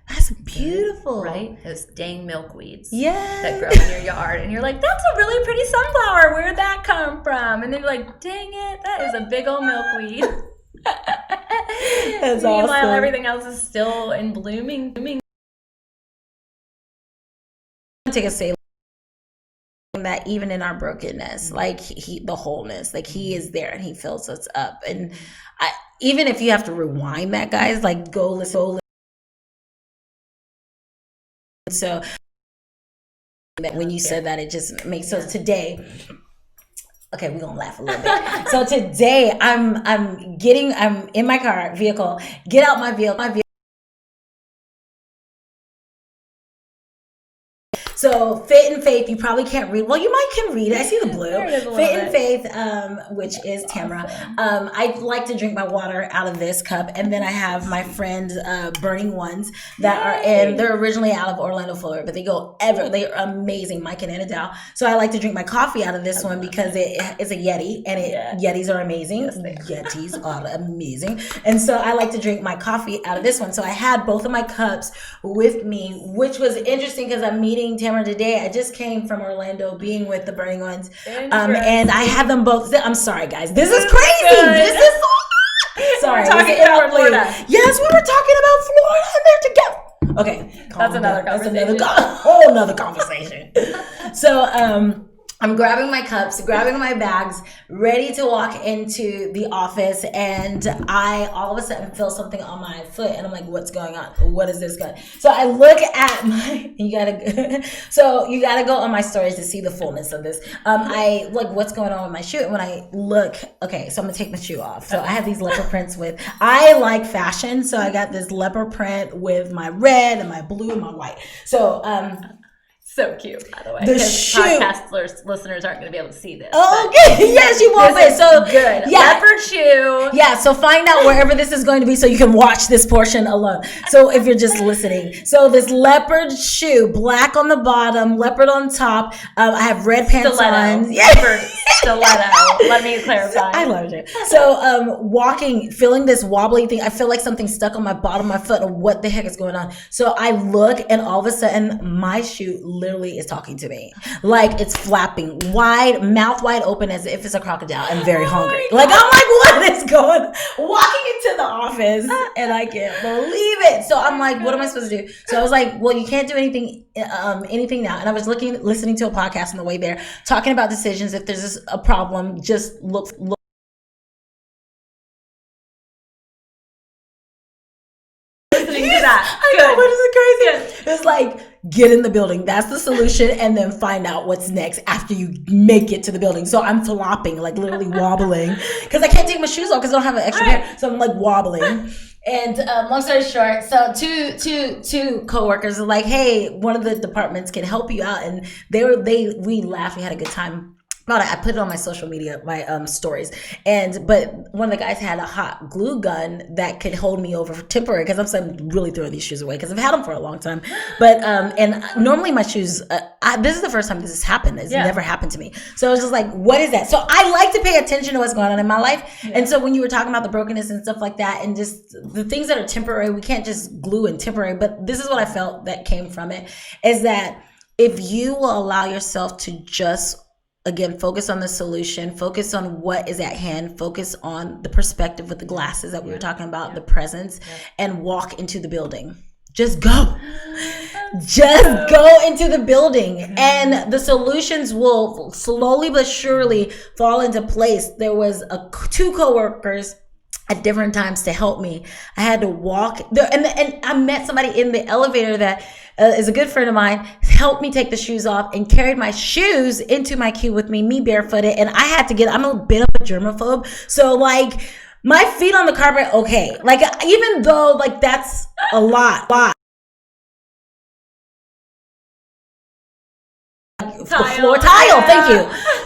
Speaker 2: That's beautiful.
Speaker 1: Right? Those dang milkweeds
Speaker 2: that
Speaker 1: grow in your yard. And you're like, that's a really pretty sunflower. Where'd that come from? And then you're like, dang it, that is a big old milkweed.
Speaker 2: That's
Speaker 1: Meanwhile,
Speaker 2: awesome.
Speaker 1: everything else is still in blooming.
Speaker 2: Take a say that even in our brokenness, like the wholeness, like he is there and he fills us up. And even if you have to rewind that, guys, like go listen. So when you said that, it just makes sense. Today, okay, we're gonna laugh a little bit. So today I'm in my vehicle, get out my vehicle. So Fit and Faith, you probably can't read. Well, you can read it. I see the blue. Fit and Faith, which is Tamra. Awesome. I like to drink my water out of this cup, and then I have my friend's Burning Ones that they're originally out of Orlando, Florida, but they are amazing, Mike and Anna. So I like to drink my coffee out of this one because it's a Yeti, and Yetis are amazing. Yes, Yetis are amazing. And so I like to drink my coffee out of this one. So I had both of my cups with me, which was interesting because I'm meeting Tamra today. I just came from Orlando being with the Burning Ones, and I had them both. I'm sorry, guys. This is crazy. This is so sorry.
Speaker 1: We're talking about Florida.
Speaker 2: Yes, we were talking about Florida, and they're together. Okay,
Speaker 1: that's another conversation.
Speaker 2: Whole nother conversation. So, I'm grabbing my cups, grabbing my bags, ready to walk into the office, and I all of a sudden feel something on my foot, and I'm like, "What's going on? What is this going?" So I look at my. You gotta go on my stories to see the fullness of this. I look what's going on with my shoe, and when I look, okay, so I'm gonna take my shoe off. So I have these leopard prints with. I like fashion, so I got this leopard print with my red and my blue and my white. So
Speaker 1: so cute, by the way.
Speaker 2: The shoe.
Speaker 1: Podcast listeners aren't going to be able to see this.
Speaker 2: Oh, okay. Yes, you won't. So
Speaker 1: good.
Speaker 2: Yeah.
Speaker 1: Leopard shoe.
Speaker 2: Yeah. So find out wherever this is going to be so you can watch this portion alone. So if you're just listening, so this leopard shoe, black on the bottom, leopard on top. I have red pants on.
Speaker 1: Leopard stiletto. Let me clarify.
Speaker 2: I loved it. So walking, feeling this wobbly thing. I feel like something stuck on my bottom of my foot. And what the heck is going on? So I look, and all of a sudden, my shoe literally is talking to me. Like it's flapping mouth wide open as if it's a crocodile. I'm very hungry. Like I'm like, what is going on? Walking into the office and I can't believe it. So I'm like, what am I supposed to do? So I was like, well, you can't do anything now. And I was listening to a podcast on the way there, talking about decisions. If there's a problem, just look. I know, but it's crazy. It's like, get in the building. That's the solution. And then find out what's next after you make it to the building. So I'm flopping, like literally wobbling, because I can't take my shoes off because I don't have an extra pair. So I'm like wobbling. And long story short, so two coworkers are like, hey, one of the departments can help you out. And we laughed. We had a good time. I put it on my social media, my stories, but one of the guys had a hot glue gun that could hold me over for temporary, because I'm really throwing these shoes away because I've had them for a long time. But and normally my shoes, this is the first time this has happened. It's never happened to me. So I was just like, what is that? So I like to pay attention to what's going on in my life. Yeah. And so when you were talking about the brokenness and stuff like that, and just the things that are temporary, we can't just glue in temporary. But this is what I felt that came from it, is that if you will allow yourself to just, again, focus on the solution, focus on what is at hand, focus on the perspective with the glasses that we were talking about, the presence, and walk into the building. Just go. Just go into the building, and the solutions will slowly but surely fall into place. There was two coworkers at different times to help me. I had to walk there, and I met somebody in the elevator that is a good friend of mine, helped me take the shoes off and carried my shoes into my queue with me barefooted. And I had to I'm a bit of a germaphobe. So like my feet on the carpet, okay. Like even though like that's a lot. Floor tile, thank you.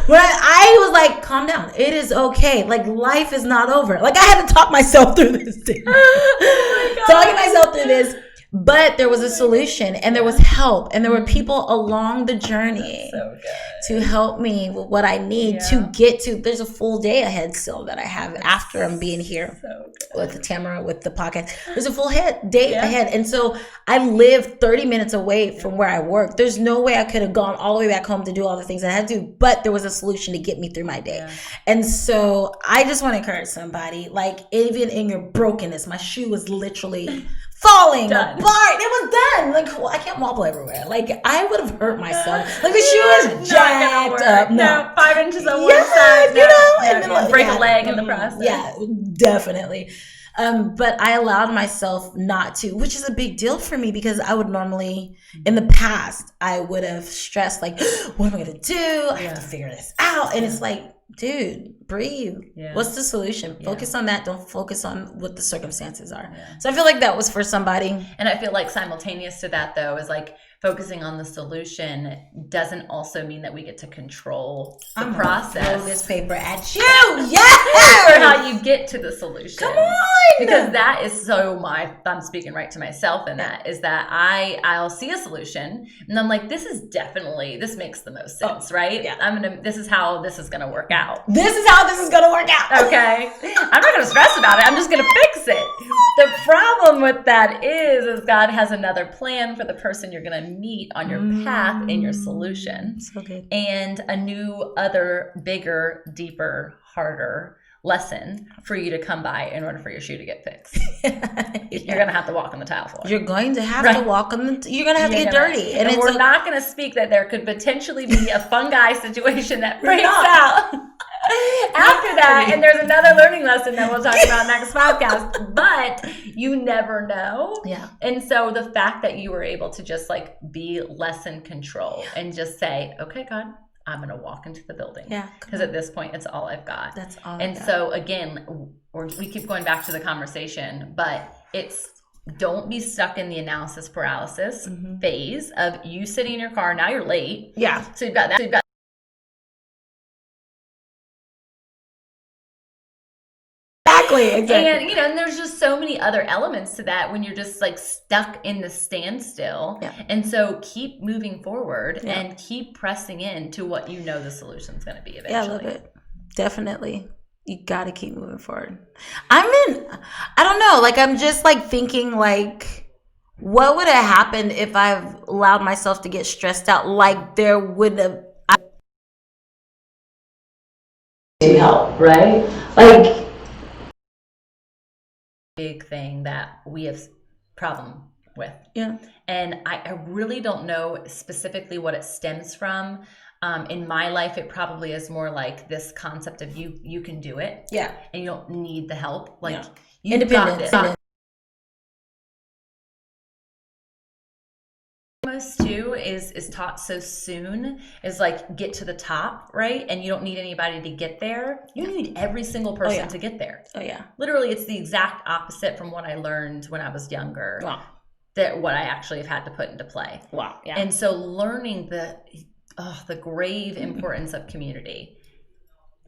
Speaker 2: When I was like, calm down, it is okay. Like life is not over. Like I had to talk myself through this thing. Talking myself through this. But there was a solution, and there was help, and there were people along the journey to help me with what I need to get to. There's a full day ahead still that I have after I'm being here with the Tamra, with the podcast. There's a full day ahead. And so I live 30 minutes away from where I work. There's no way I could have gone all the way back home to do all the things I had to do, but there was a solution to get me through my day. Yeah. And so I just want to encourage somebody, like even in your brokenness, my shoe was literally falling apart. It was done. Like, well, I can't wobble everywhere. Like, I would have hurt myself. Like, the shoe is jacked up.
Speaker 1: No, 5 inches on one side.
Speaker 2: And then
Speaker 1: like, break a leg in the process.
Speaker 2: Yeah, definitely. But I allowed myself not to, which is a big deal for me, because I would normally, in the past, I would have stressed, like, what am I going to do? I have to figure this out. And it's like, dude, breathe. Yeah. What's the solution? Focus on that. Don't focus on what the circumstances are. Yeah. So I feel like that was for somebody.
Speaker 1: And I feel like simultaneous to that, though, is like focusing on the solution doesn't also mean that we get to control the process.
Speaker 2: Throw this paper at you. Yes!
Speaker 1: For how you get to the solution.
Speaker 2: Come on!
Speaker 1: Because that is I'm speaking right to myself in that, is that I'll see a solution and I'm like, this makes the most sense, right? Yeah. This is how this is gonna work out.
Speaker 2: This is how this is gonna work out.
Speaker 1: Okay. I'm not gonna stress about it. I'm just gonna fix it. The problem with that is God has another plan for the person you're gonna meet on your path in your solution.
Speaker 2: So good.
Speaker 1: And a new, other, bigger, deeper, harder, lesson for you to come by in order for your shoe to get fixed. You're going to have to walk on the tile floor.
Speaker 2: You're going to have to walk on you're going to have to get dirty.
Speaker 1: And we're not going to speak that there could potentially be a fungi situation that breaks out after that. And there's another learning lesson that we'll talk about next podcast. But you never know.
Speaker 2: Yeah.
Speaker 1: And so the fact that you were able to just like be less in control and just say, okay, God, I'm going to walk into the building.
Speaker 2: Yeah.
Speaker 1: Because at this point, it's all I've got.
Speaker 2: That's all.
Speaker 1: And so again, we keep going back to the conversation, but it's don't be stuck in the analysis paralysis phase of you sitting in your car. Now you're late.
Speaker 2: Yeah.
Speaker 1: So you've got that.
Speaker 2: Exactly.
Speaker 1: And and there's just so many other elements to that when you're just like stuck in the standstill.
Speaker 2: Yeah.
Speaker 1: And so keep moving forward and keep pressing into what you know the solution's going to be eventually.
Speaker 2: Yeah, I love it. Definitely. You got to keep moving forward. I don't know, like I'm just like thinking like what would have happened if I've allowed myself to get stressed out? Like there would have help, right? Like
Speaker 1: big thing that we have problem with.
Speaker 2: Yeah.
Speaker 1: And I really don't know specifically what it stems from. In my life, it probably is more like this concept of you can do it.
Speaker 2: Yeah.
Speaker 1: And you don't need the help. Like
Speaker 2: you got this.
Speaker 1: Most too is taught so soon is like get to the top, right? And you don't need anybody to get there. You need every single person to get there.
Speaker 2: Oh yeah.
Speaker 1: Literally, it's the exact opposite from what I learned when I was younger.
Speaker 2: Wow.
Speaker 1: That what I actually have had to put into play.
Speaker 2: Wow. Yeah.
Speaker 1: And so learning the grave importance of community.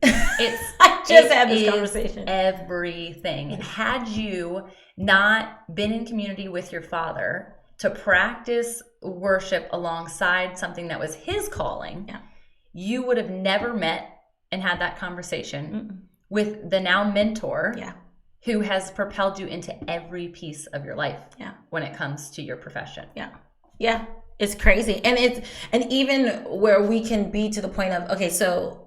Speaker 2: I just had this conversation.
Speaker 1: Everything. And had you not been in community with your father to practice worship alongside something that was his calling, you would have never met and had that conversation with the now mentor who has propelled you into every piece of your life when it comes to your profession.
Speaker 2: Yeah. It's crazy. And even where we can be to the point of, okay, so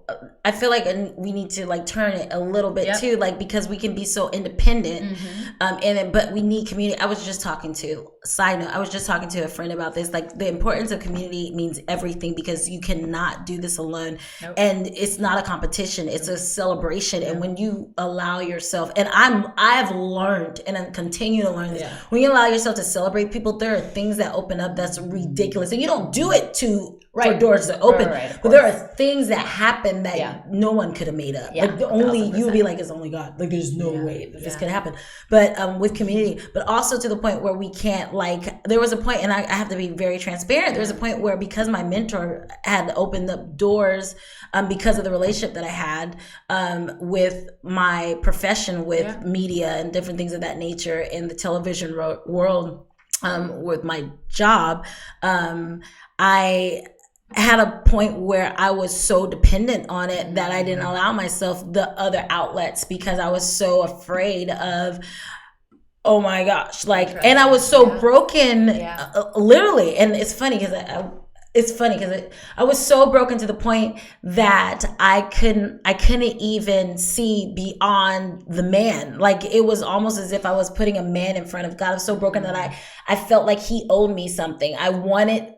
Speaker 2: I feel like we need to like turn it a little bit too, like because we can be so independent, but we need community. I was just talking to a friend about this, like the importance of community means everything because you cannot do this alone. Nope. And it's not a competition, it's a celebration. And when you allow yourself, and I've learned and I continue to learn this, when you allow yourself to celebrate people, there are things that open up that's ridiculous. And you don't do it for doors to open, but there are things that happen that no one could have made up. Like you would be like, it's only God. Like there's no way that this could happen. But with community, but also to the point where we can't there was a point, and I have to be very transparent. There was a point where because my mentor had opened up doors because of the relationship that I had with my profession with media and different things of that nature in the television world with my job, I had a point where I was so dependent on it that I didn't allow myself the other outlets because I was so afraid of, oh my gosh, and I was so broken, literally. And it's funny because I was so broken to the point that I couldn't even see beyond the man. Like it was almost as if I was putting a man in front of God. I was so broken that I felt like he owed me something. I wanted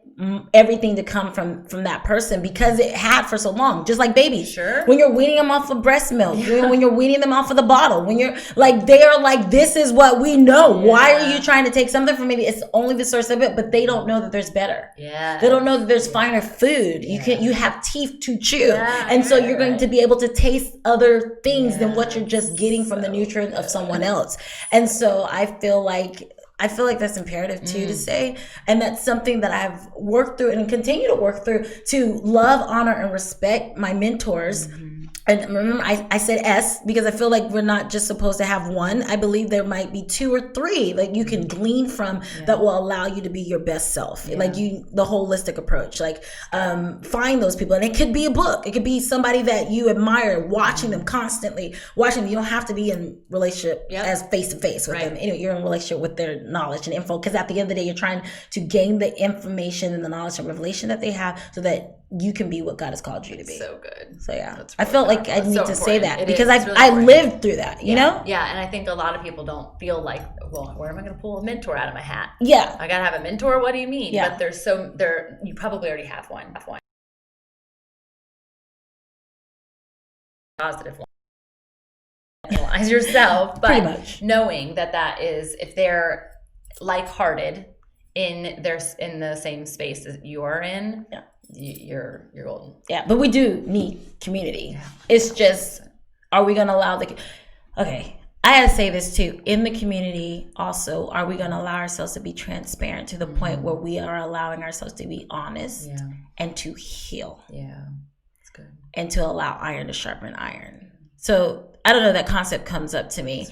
Speaker 2: everything to come from that person because it had for so long, just like babies.
Speaker 1: Sure.
Speaker 2: When you're weaning them off of breast milk, when you're weaning them off of the bottle, when you're like, they are like, this is what we know. Why are you trying to take something from me? It's only the source of it, but they don't know that there's better. They don't know that there's finer food. You have teeth to chew. And so you're going to be able to taste other things than what you're just getting from the nutrient of someone else. And so I feel like that's imperative too to say, and that's something that I've worked through and continue to work through, to love, honor, and respect my mentors. And remember, I said S because I feel like we're not just supposed to have one. I believe there might be two or three like you can glean from that will allow you to be your best self. Like the holistic approach, find those people. And it could be a book. It could be somebody that you admire, watching them constantly, watching them. You don't have to be in relationship as face to face with them. You're in relationship with their knowledge and info, because at the end of the day, you're trying to gain the information and the knowledge and revelation that they have so that you can be what God has called you to be.
Speaker 1: So good.
Speaker 2: So yeah,
Speaker 1: Really
Speaker 2: I felt like like I need to say that because
Speaker 1: really
Speaker 2: I lived through that, you know?
Speaker 1: Yeah, and I think a lot of people don't feel like, well, where am I going to pull a mentor out of my hat?
Speaker 2: Yeah.
Speaker 1: I got to have a mentor? What do you mean?
Speaker 2: Yeah.
Speaker 1: But you probably already have one. Positive one. Analyze yourself, but
Speaker 2: pretty much
Speaker 1: knowing that is, if they're like-hearted in the same space that you are in, you're golden.
Speaker 2: Yeah, but we do need community. Yeah. It's just, are we going to allow okay, I had to say this too. In the community also, are we going to allow ourselves to be transparent to the point where we are allowing ourselves to be honest and to heal? Yeah, that's good. And to allow iron to sharpen iron. So I don't know, that concept comes up to me.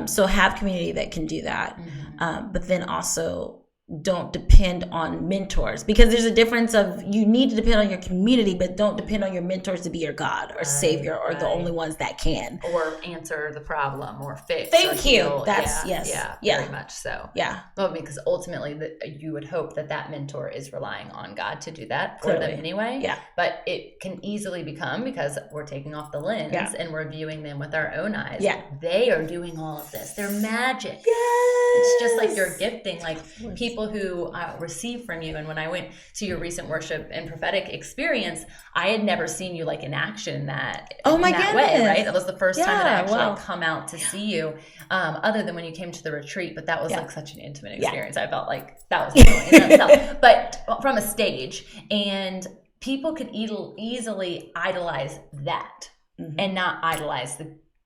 Speaker 2: So have community that can do that. But then also don't depend on mentors, because there's a difference of, you need to depend on your community, but don't depend on your mentors to be your God or savior or the only ones that can.
Speaker 1: Or answer the problem or fix.
Speaker 2: Thank you. That's,
Speaker 1: very much so.
Speaker 2: Yeah.
Speaker 1: Well, because ultimately you would hope that mentor is relying on God to do that for them anyway. Yeah. But it can easily become, because we're taking off the lens and we're viewing them with our own eyes. Yeah. They are doing all of this. They're magic. Yes. It's just like your gifting, like people who receive from you. And when I went to your recent worship and prophetic experience, I had never seen you like in action in that way, right? That was the first time that I actually come out to see you, other than when you came to the retreat. But that was like such an intimate experience. I felt like that was in itself. But from a stage, and people could easily idolize that and not idolize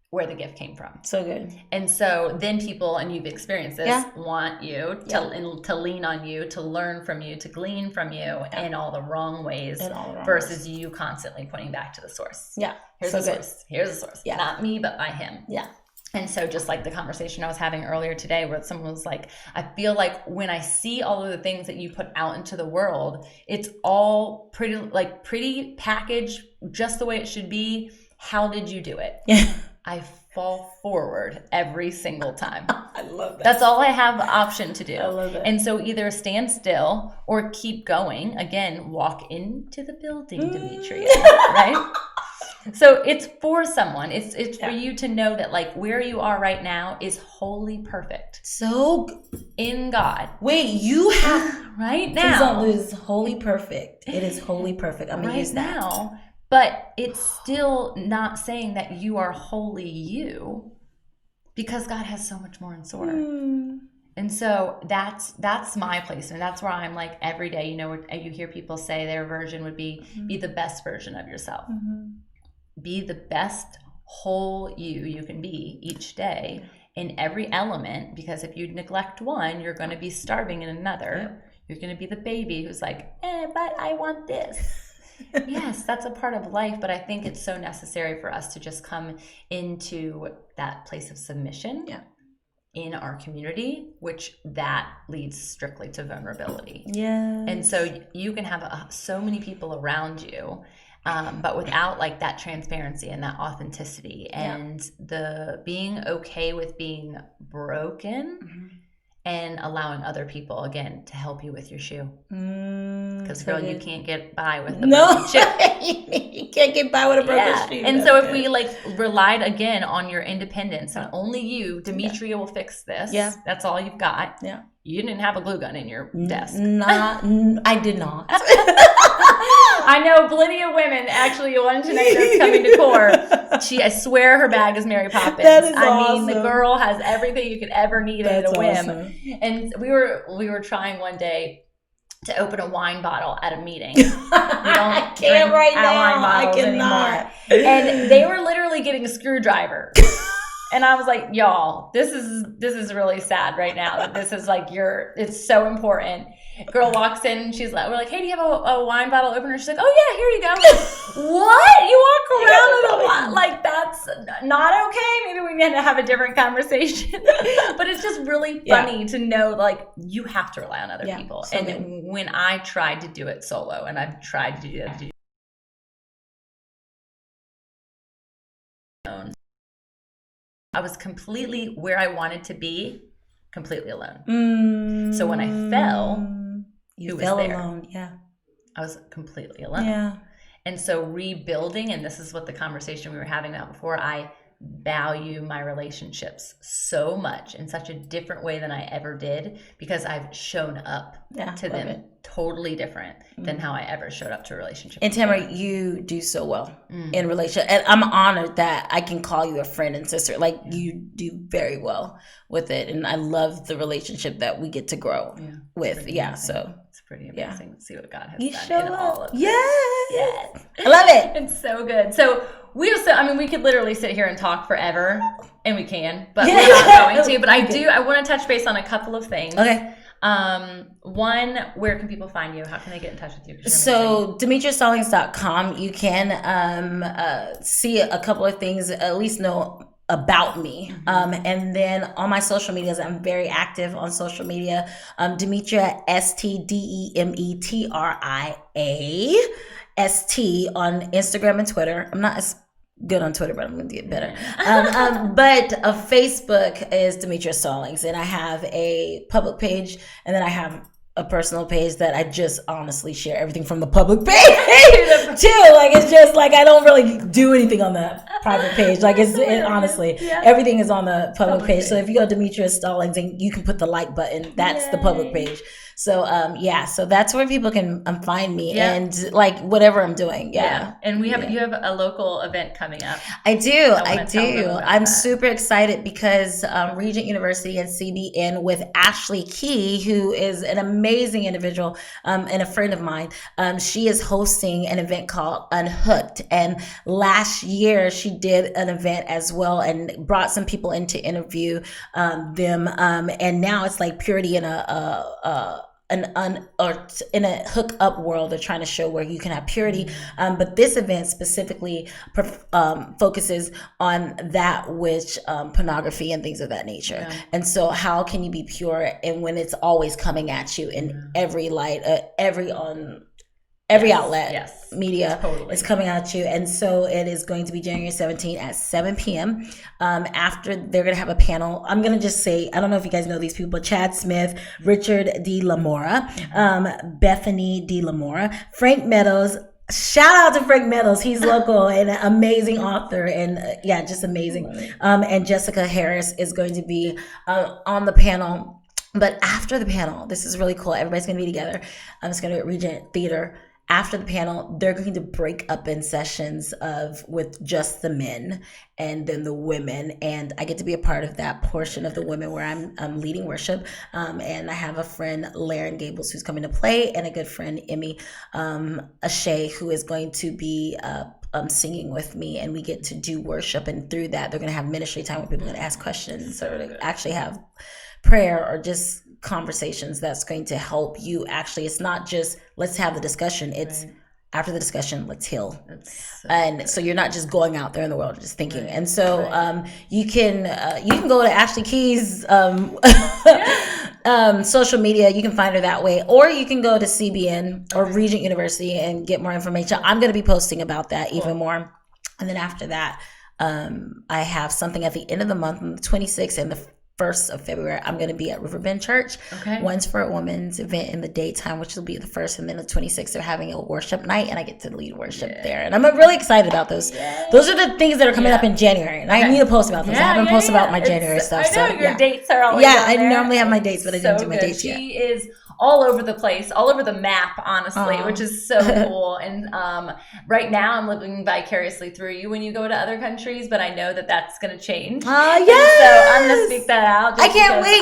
Speaker 1: where the gift came from. So good. And so then people, and you've experienced this, want you to lean on you, to learn from you, to glean from you in all the wrong ways, versus you constantly pointing back to the source. Yeah. Here's the source. Here's the source. Yeah. Not me, but by him. Yeah. And so just like the conversation I was having earlier today, where someone was like, I feel like when I see all of the things that you put out into the world, it's all pretty packaged, just the way it should be. How did you do it? Yeah. I fall forward every single time. I love that. That's all I have the option to do. I love it. And so either stand still or keep going. Again, walk into the building, Demetria, right? So it's for someone. It's for you to know that like where you are right now is wholly perfect. So in God. Wait, you have right now.
Speaker 2: It is wholly perfect. It is wholly perfect. I'm gonna use that
Speaker 1: now. But it's still not saying that you are wholly you, because God has so much more in store. And so that's my place. And that's where I'm like every day, you hear people say their version would be the best version of yourself. Be the best whole you can be each day in every element, because if you neglect one, you're going to be starving in another. You're going to be the baby who's like, but I want this. Yes, that's a part of life, but I think it's so necessary for us to just come into that place of submission in our community, which that leads strictly to vulnerability. Yeah. And so you can have so many people around you, but without like that transparency and that authenticity and the being okay with being broken and allowing other people, again, to help you with your shoe. Because girl, you can't get by with the broken shoe.
Speaker 2: You can't get by with a broken shoe.
Speaker 1: And so if we like relied again on your independence and only you, Demetria will fix this. Yeah. That's all you've got. Yeah. You didn't have a glue gun in your desk.
Speaker 2: I did not.
Speaker 1: I know plenty of women. Actually, one tonight that's coming to court. I swear her bag is Mary Poppins.
Speaker 2: That is awesome.
Speaker 1: The girl has everything you could ever need at a whim. Awesome. And we were trying one day to open a wine bottle at a meeting.
Speaker 2: I can't right now. I cannot.
Speaker 1: And they were literally getting a screwdriver. And I was like, y'all, this is really sad right now. That this is like it's so important. Girl walks in and we're like, hey, do you have a wine bottle opener? She's like, oh yeah, here you go. Like, what? You walk around with a wine? Like, that's not okay. Maybe we need to have a different conversation. But it's just really funny to know, like, you have to rely on other people. So and when I tried to do it solo, and I've tried to do that, I was completely where I wanted to be, completely alone. So when I fell,
Speaker 2: you fell alone. Yeah,
Speaker 1: I was completely alone.
Speaker 2: Yeah,
Speaker 1: And so rebuilding, and this is what the conversation we were having about before, I value my relationships so much in such a different way than I ever did, because I've shown up to them totally different than how I ever showed up to a relationship.
Speaker 2: And Tamra, you do so well in relationship, and I'm honored that I can call you a friend and sister. Like you do very well with it, and I love the relationship that we get to grow with. Yeah, so
Speaker 1: it's pretty amazing to see what God has done
Speaker 2: show
Speaker 1: in all of this.
Speaker 2: Yes, I love it.
Speaker 1: It's so good. So we could literally sit here and talk forever, and we can, but we're not going to. But I want to touch base on a couple of things.
Speaker 2: Okay.
Speaker 1: One, where can people find you? How can they get in touch with you?
Speaker 2: So DemetriaStallings.com, you can see a couple of things, at least know about me. And then on my social medias, I'm very active on social media. Demetria, STDEMETRIA ST on Instagram and Twitter. I'm not as good on Twitter, but I'm going to get better. But Facebook is Demetria Stallings, and I have a public page, and then I have a personal page that I just honestly share everything from the public page too. Like, it's just like I don't really do anything on the private page. Like, honestly, everything is on the public page. So if you go to Demetria Stallings, and you can put the like button, that's the public page. So so that's where people can find me and like whatever I'm doing.
Speaker 1: And you have a local event coming up.
Speaker 2: I do. I'm super excited because Regent University and CBN with Ashley Key, who is an amazing individual and a friend of mine, she is hosting an event called Unhooked. And last year she did an event as well and brought some people in to interview them. And now it's like purity in in a hook up world. They're trying to show where you can have purity, but this event specifically focuses on that which pornography and things of that nature. And so how can you be pure, and when it's always coming at you in every light, every outlet, media is coming at you. And so it is going to be January 17th at 7 p.m. After, they're going to have a panel. I'm going to just say, I don't know if you guys know these people, but Chad Smith, Richard D. Lamora, Bethany D. Lamora, Frank Meadows. Shout out to Frank Meadows. He's local and an amazing author, and just amazing. And Jessica Harris is going to be on the panel. But after the panel, this is really cool. Everybody's going to be together. It's going to be at Regent Theater. After the panel, they're going to break up in sessions with just the men and then the women. And I get to be a part of that portion of the women where I'm leading worship. And I have a friend, Laren Gables, who's coming to play, and a good friend, Emmy Ashay, who is going to be singing with me, and we get to do worship. And through that, they're going to have ministry time where people are going to ask questions or actually have prayer or just conversations that's going to help you. Actually, it's not just let's have the discussion, it's after the discussion, let's heal. So you're not just going out there in the world just thinking. And so you can go to Ashley Key's social media. You can find her that way, or you can go to CBN or Regent University and get more information. I'm going to be posting about that even more. And then after that, I have something at the end of the month on the 26th and the 1st of February. I'm going to be at Riverbend Church. One's for a women's event in the daytime, which will be the 1st, and then the 26th they're having a worship night, and I get to lead worship there. And I'm really excited about those. Those are the things that are coming up in January, and I need to post about those. I haven't posted about my January stuff.
Speaker 1: I know your dates are always on
Speaker 2: I
Speaker 1: there.
Speaker 2: normally have my dates, but I didn't do my dates yet.
Speaker 1: She is all over the place, all over the map, honestly, which is so cool. And right now I'm living vicariously through you when you go to other countries, but I know that that's going to change. So I'm going to speak that out.
Speaker 2: I can't wait.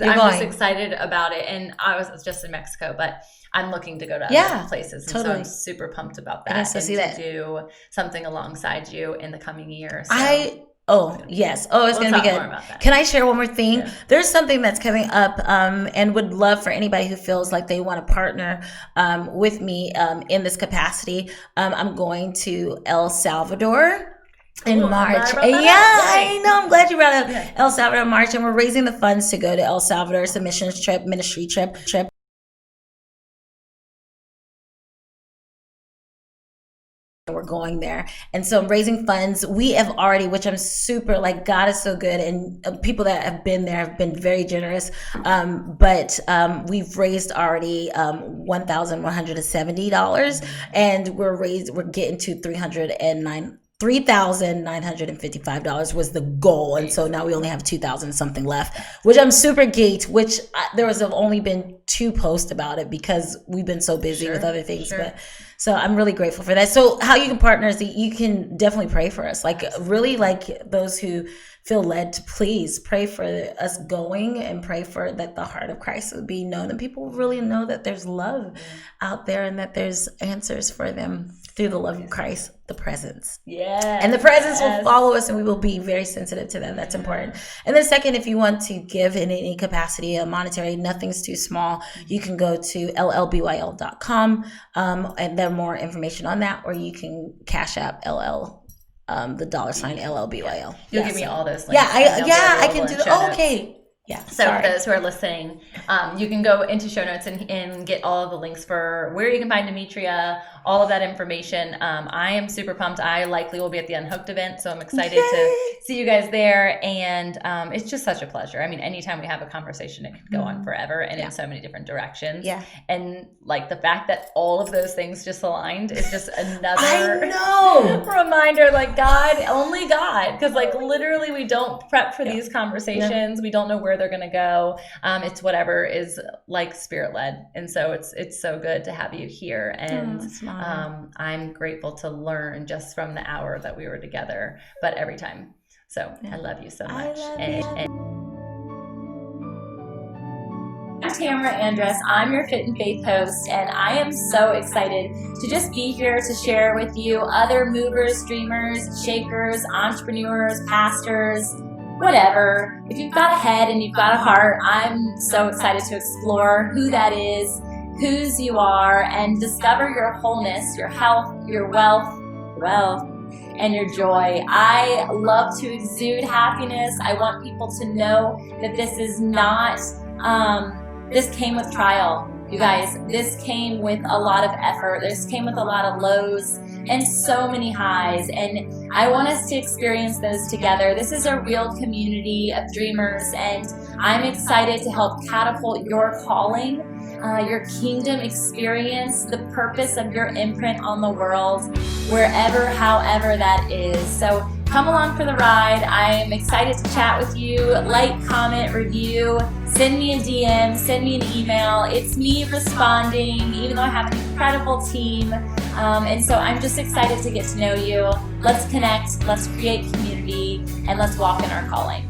Speaker 1: I'm just excited about it. And I was just in Mexico, but I'm looking to go to other places. And so I'm super pumped about that. And to do something alongside you in the coming year. So.
Speaker 2: It's going to be good. Can I share one more thing? There's something that's coming up and would love for anybody who feels like they want to partner with me in this capacity. I'm going to El Salvador in March. I know. I'm glad you brought up El Salvador in March, and we're raising the funds to go to El Salvador. It's a missions trip, ministry trip. we're going there. And so I'm raising funds. We have already, which I'm super, like, God is so good. And people that have been there have been very generous. But we've raised already $1,170, and we're getting to $3,955 was the goal, and so now we only have 2,000 something left, which I'm super geeked. Which there was only been 2 posts about it because we've been so busy with other things. But so I'm really grateful for that. So how you can partner is that you can definitely pray for us. Like, really, like, those who feel led to, please pray for us going, and pray for that the heart of Christ would be known, and people really know that there's love out there, and that there's answers for them through the love of Christ, the presence.
Speaker 1: Yeah.
Speaker 2: And the presence will follow us, and we will be very sensitive to that. That's important. And then second, if you want to give in any capacity, monetary, nothing's too small, you can go to llbyl.com, and there are more information on that, or you can cash app LL, the $LLBYL.
Speaker 1: You'll give me all those links.
Speaker 2: I can do that. Oh, okay. Yeah.
Speaker 1: So for those who are listening, you can go into show notes and get all of the links for where you can find Demetria, all of that information. I am super pumped. I likely will be at the Unhooked event, so I'm excited to see you guys there. And it's just such a pleasure. I mean, anytime we have a conversation, it can go on forever and in so many different directions. Yeah. And like the fact that all of those things just aligned is just another reminder, like only God. Because like literally we don't prep for these conversations. We don't know where they're going to go. It's whatever is like spirit led. And so it's so good to have you here. And I'm grateful to learn just from the hour that we were together, but every time. So I love you so much. I'm Tamra Andress. I'm your Fit and Faith host, and I am so excited to just be here to share with you other movers, dreamers, shakers, entrepreneurs, pastors, whatever. If you've got a head and you've got a heart, I'm so excited to explore who that is, whose you are, and discover your wholeness, your health, your wealth, and your joy. I love to exude happiness. I want people to know that this is not, this came with trial. You guys, this came with a lot of effort. This came with a lot of lows and so many highs. And I want us to experience those together. This is a real community of dreamers, and I'm excited to help catapult your calling, your kingdom experience, the purpose of your imprint on the world, wherever, however that is. So come along for the ride. I'm excited to chat with you. Like, comment, review, send me a DM, send me an email. It's me responding, even though I have an incredible team. And so I'm just excited to get to know you. Let's connect, let's create community, and let's walk in our calling.